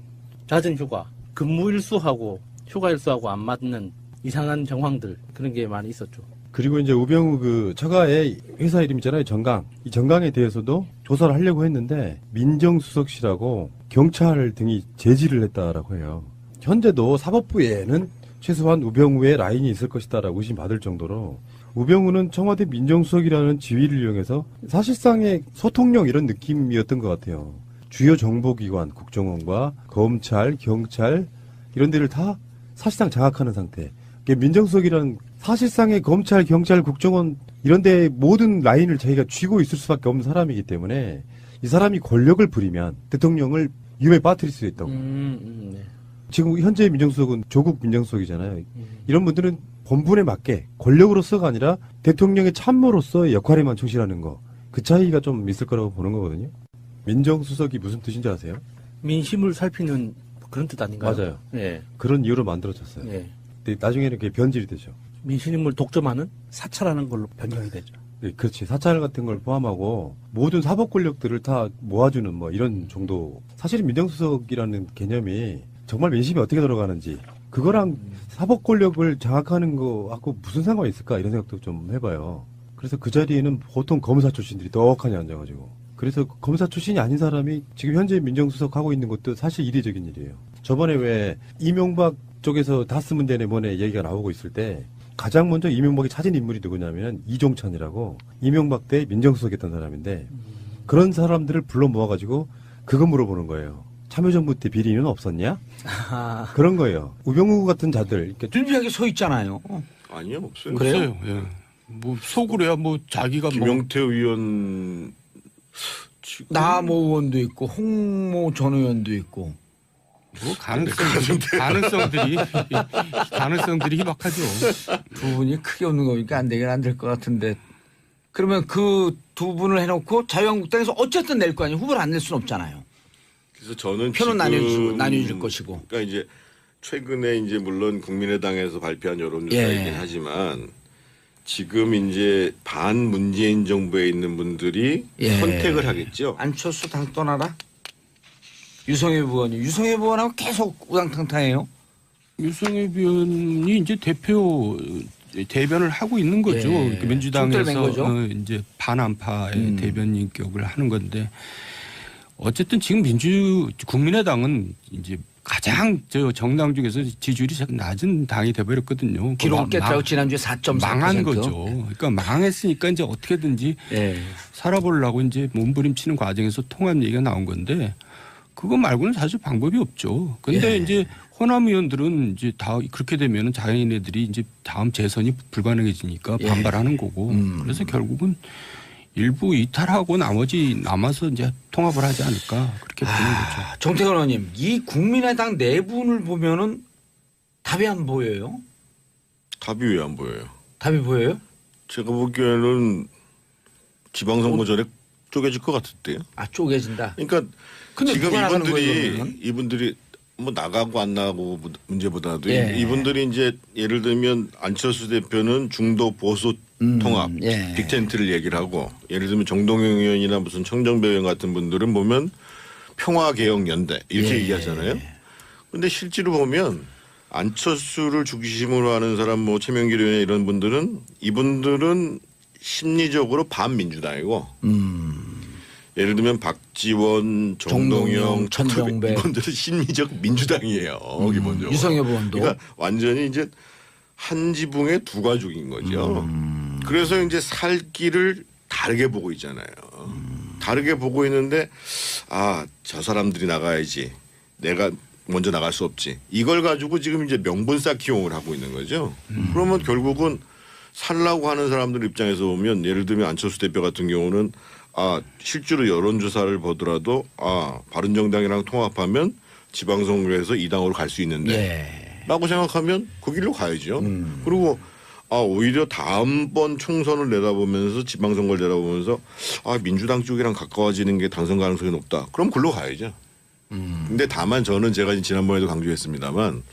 잦은 휴가, 근무 일수하고 휴가 일수하고 안 맞는 이상한 정황들 그런 게 많이 있었죠. 그리고 이제 우병우 그 처가의 회사 이름 있잖아요. 정강. 이 정강에 대해서도 조사를 하려고 했는데 민정수석실하고 경찰 등이 제지를 했다라고 해요. 현재도 사법부에는 최소한 우병우의 라인이 있을 것이다라고 의심받을 정도로 우병우는 청와대 민정수석이라는 지위를 이용해서 사실상의 소통령 이런 느낌이었던 것 같아요. 주요 정보기관, 국정원과 검찰, 경찰 이런 데를 다 사실상 장악하는 상태. 민정수석이라는 사실상의 검찰, 경찰, 국정원 이런 데 모든 라인을 자기가 쥐고 있을 수밖에 없는 사람이기 때문에 이 사람이 권력을 부리면 대통령을 위험에 빠뜨릴 수 있다고. 네. 지금 현재 민정수석은 조국 민정수석이잖아요. 이런 분들은 본분에 맞게 권력으로서가 아니라 대통령의 참모로서의 역할에만 충실하는 거. 그 차이가 좀 있을 거라고 보는 거거든요. 민정수석이 무슨 뜻인지 아세요? 민심을 살피는 그런 뜻 아닌가요? 맞아요. 예. 그런 이유로 만들어졌어요. 예. 근데 나중에는 그게 변질이 되죠. 민심을 독점하는? 사찰하는 걸로 변경이 되죠. 네, 그렇지. 사찰 같은 걸 포함하고 모든 사법 권력들을 다 모아주는 뭐 이런 정도. 사실은 민정수석이라는 개념이 정말 민심이 어떻게 돌아가는지 그거랑 사법 권력을 장악하는 거하고 무슨 상관이 있을까 이런 생각도 좀 해봐요. 그래서 그 자리에는 보통 검사 출신들이 떡하니 앉아가지고 그래서 검사 출신이 아닌 사람이 지금 현재 민정수석 하고 있는 것도 사실 이례적인 일이에요. 저번에 왜 이명박 쪽에서 다스 문제네 뭐네 얘기가 나오고 있을 때 가장 먼저 이명박이 찾은 인물이 누구냐면 이종찬이라고 이명박 때 민정수석했던 사람인데 그런 사람들을 불러 모아가지고 그거 물어보는 거예요. 참여정부 때 비리는 없었냐? 그런 거예요. 우병우 같은 자들. 이렇게 준비하게 서 있잖아요. 아니요, 없어요. 그래요? 예. 뭐 속으로야 뭐 자기가 김용태 의원 지금 나모 의원도 있고 홍모 전 의원도 있고 뭐 가능성들이 희박하죠. 두 분이 크게 없는 거니까 안 되긴 안 될 것 같은데 그러면 그 두 분을 해놓고 자유한국당에서 어쨌든 낼 거 아니에요. 후보를 안 낼 수는 없잖아요. 그래서 저는 표는 지금 나뉘어줄 것이고. 그러니까 이제 최근에 이제 물론 국민의당에서 발표한 여론조사이긴 예. 하지만 지금 이제 반 문재인 정부에 있는 분들이 예. 선택을 하겠죠. 안철수 당 떠나라. 유성엽 의원하고 계속 우당탕탕해요. 유성엽 의원이 이제 대변을 하고 있는 거죠. 예. 그러니까 민주당에서 총대를 맨 거죠. 이제 반안파의 대변 인격을 하는 건데 어쨌든 지금 국민의당은 이제 가장 정당 중에서 지지율이 낮은 당이 돼버렸거든요. 기록을 깨뜨리고 지난주에 4.4%. 망한 거죠. 그러니까 망했으니까 이제 어떻게든지 예. 살아보려고 이제 몸부림치는 과정에서 통합 얘기가 나온 건데 그거 말고는 사실 방법이 없죠. 근데 예. 이제 호남 의원들은 이제 다 그렇게 되면은 자기네들이 이제 다음 재선이 불가능해지니까 예. 반발하는 거고 그래서 결국은 일부 이탈하고 나머지 남아서 이제 통합을 하지 않을까 그렇게 보는 거죠. 정태근 의원님, 이 국민의당 내분을 보면은 답이 안 보여요? 답이 왜 안 보여요? 답이 보여요? 제가 보기에는 지방선거 전에 쪼개질 것 같은데요. 아, 쪼개진다. 그러니까 근데 지금 누가 나가는 거예요, 그러면? 이분들이 뭐 나가고 안 나가고 문제보다도 예. 이분들이 이제 예를 들면 안철수 대표는 중도 보수 통합 예. 빅텐트를 얘기를 하고 예를 들면 정동영 의원이나 무슨 청정배 의원 같은 분들은 보면 평화개혁연대 이렇게 예. 얘기하잖아요. 그런데 실제로 보면 안철수를 중심으로 하는 사람 뭐 최명길 의원 이런 분들은 이분들은 심리적으로 반민주당이고 예를 들면 박지원, 정동영, 천정배 이분들은 심리적 민주당이에요. 기본적으로. 유성엽 의원도. 그러니까 완전히 이제 한 지붕의 두 가족인 거죠. 그래서 이제 살 길을 다르게 보고 있잖아요. 다르게 보고 있는데 저 사람들이 나가야지. 내가 먼저 나갈 수 없지. 이걸 가지고 지금 이제 명분 쌓기용을 하고 있는 거죠. 그러면 결국은 살라고 하는 사람들 입장에서 보면 예를 들면 안철수 대표 같은 경우는 실제로 여론조사를 보더라도 바른정당이랑 통합하면 지방선거에서 2당으로 갈 수 있는데 예. 라고 생각하면 그 길로 가야죠. 그리고 오히려 다음번 총선을 내다보면서 지방선거를 내다보면서 민주당 쪽이랑 가까워지는 게 당선 가능성이 높다. 그럼 글로 가야죠. 근데 다만 저는 제가 지난번에도 강조했습니다만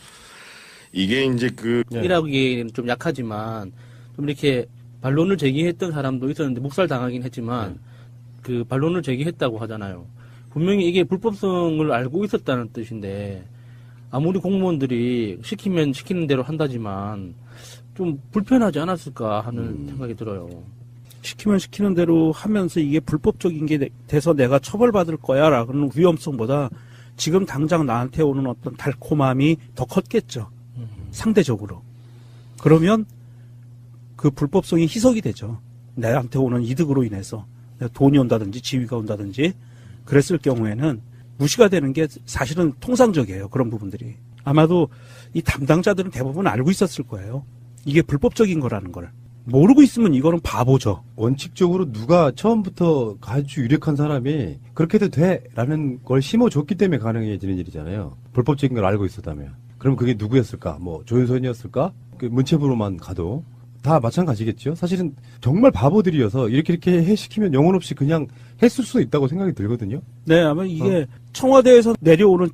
이게 이제 이라기에는 좀 약하지만 좀 이렇게 반론을 제기했던 사람도 있었는데 묵살당하긴 했지만 그 반론을 제기했다고 하잖아요. 분명히 이게 불법성을 알고 있었다는 뜻인데 아무리 공무원들이 시키면 시키는 대로 한다지만 좀 불편하지 않았을까 하는 생각이 들어요. 시키면 시키는 대로 하면서 이게 불법적인 게 돼서 내가 처벌받을 거야라는 위험성보다 지금 당장 나한테 오는 어떤 달콤함이 더 컸겠죠. 상대적으로. 그러면 그 불법성이 희석이 되죠. 나한테 오는 이득으로 인해서 돈이 온다든지 지위가 온다든지 그랬을 경우에는 무시가 되는 게 사실은 통상적이에요. 그런 부분들이. 아마도 이 담당자들은 대부분 알고 있었을 거예요. 이게 불법적인 거라는 걸. 모르고 있으면 이거는 바보죠. 원칙적으로 누가 처음부터 아주 유력한 사람이 그렇게 해도 돼라는 걸 심어줬기 때문에 가능해지는 일이잖아요. 불법적인 걸 알고 있었다면. 그럼 그게 누구였을까? 뭐 조윤선이었을까? 그 문체부로만 가도 다 마찬가지겠죠. 사실은 정말 바보들이어서 이렇게 시키면 영혼 없이 그냥 했을 수도 있다고 생각이 들거든요. 네, 아마 이게 청와대에서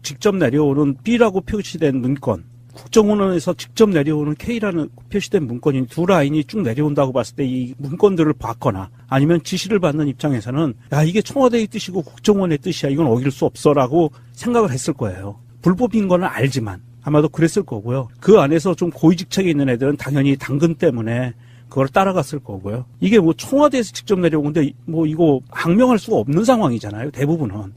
직접 내려오는 B라고 표시된 문건, 국정원에서 직접 내려오는 K라는 표시된 문건이 두 라인이 쭉 내려온다고 봤을 때 이 문건들을 봤거나 아니면 지시를 받는 입장에서는 야, 이게 청와대의 뜻이고 국정원의 뜻이야. 이건 어길 수 없어라고 생각을 했을 거예요. 불법인 거는 알지만 아마도 그랬을 거고요. 그 안에서 좀 고위직책에 있는 애들은 당연히 당근 때문에 그걸 따라갔을 거고요. 이게 뭐 청와대에서 직접 내려온 건데 뭐 이거 항명할 수가 없는 상황이잖아요. 대부분은.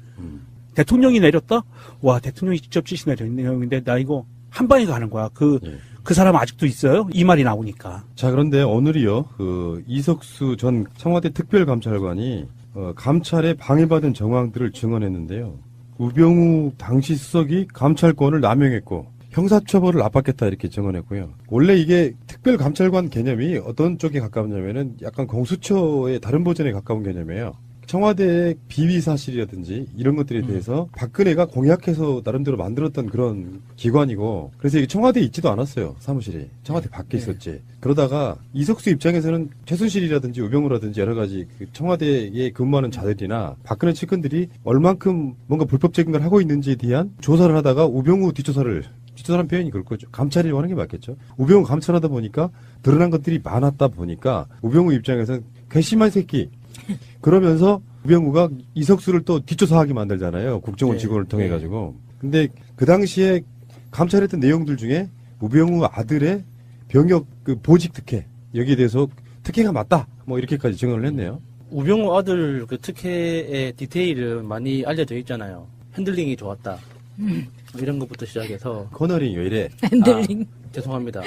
대통령이 내렸다? 와, 대통령이 직접 지시 내렸는데 나 이거 한 방에 가는 거야. 그 사람 아직도 있어요? 이 말이 나오니까. 자, 그런데 오늘이요. 이석수 전 청와대 특별감찰관이 감찰에 방해받은 정황들을 증언했는데요. 우병우 당시 수석이 감찰권을 남용했고 형사처벌을 압박했다 이렇게 증언했고요. 원래 이게 특별감찰관 개념이 어떤 쪽에 가까우냐면은 약간 공수처의 다른 버전에 가까운 개념이에요. 청와대의 비위 사실이라든지 이런 것들에 대해서 박근혜가 공약해서 나름대로 만들었던 그런 기관이고 그래서 이게 청와대에 있지도 않았어요. 사무실이. 청와대 밖에 있었지. 그러다가 이석수 입장에서는 최순실이라든지 우병우라든지 여러 가지 그 청와대에 근무하는 자들이나 박근혜 측근들이 얼만큼 뭔가 불법적인 걸 하고 있는지에 대한 조사를 하다가 우병우 뒷조사라는 표현이 그럴 거죠. 감찰이라고 하는 게 맞겠죠. 우병우 감찰하다 보니까 드러난 것들이 많았다 보니까 우병우 입장에서는 괘씸한 새끼 그러면서 우병우가 이석수를 또 뒷조사하게 만들잖아요. 국정원 직원을 통해 가지고. 근데 그 당시에 감찰했던 내용들 중에 우병우 아들의 병역 그 보직 특혜 여기에 대해서 특혜가 맞다. 뭐 이렇게까지 증언을 했네요. 우병우 아들 그 특혜의 디테일은 많이 알려져 있잖아요. 핸들링이 좋았다. 이런 것부터 시작해서 커너링이 왜 이래? 핸들링. 죄송합니다.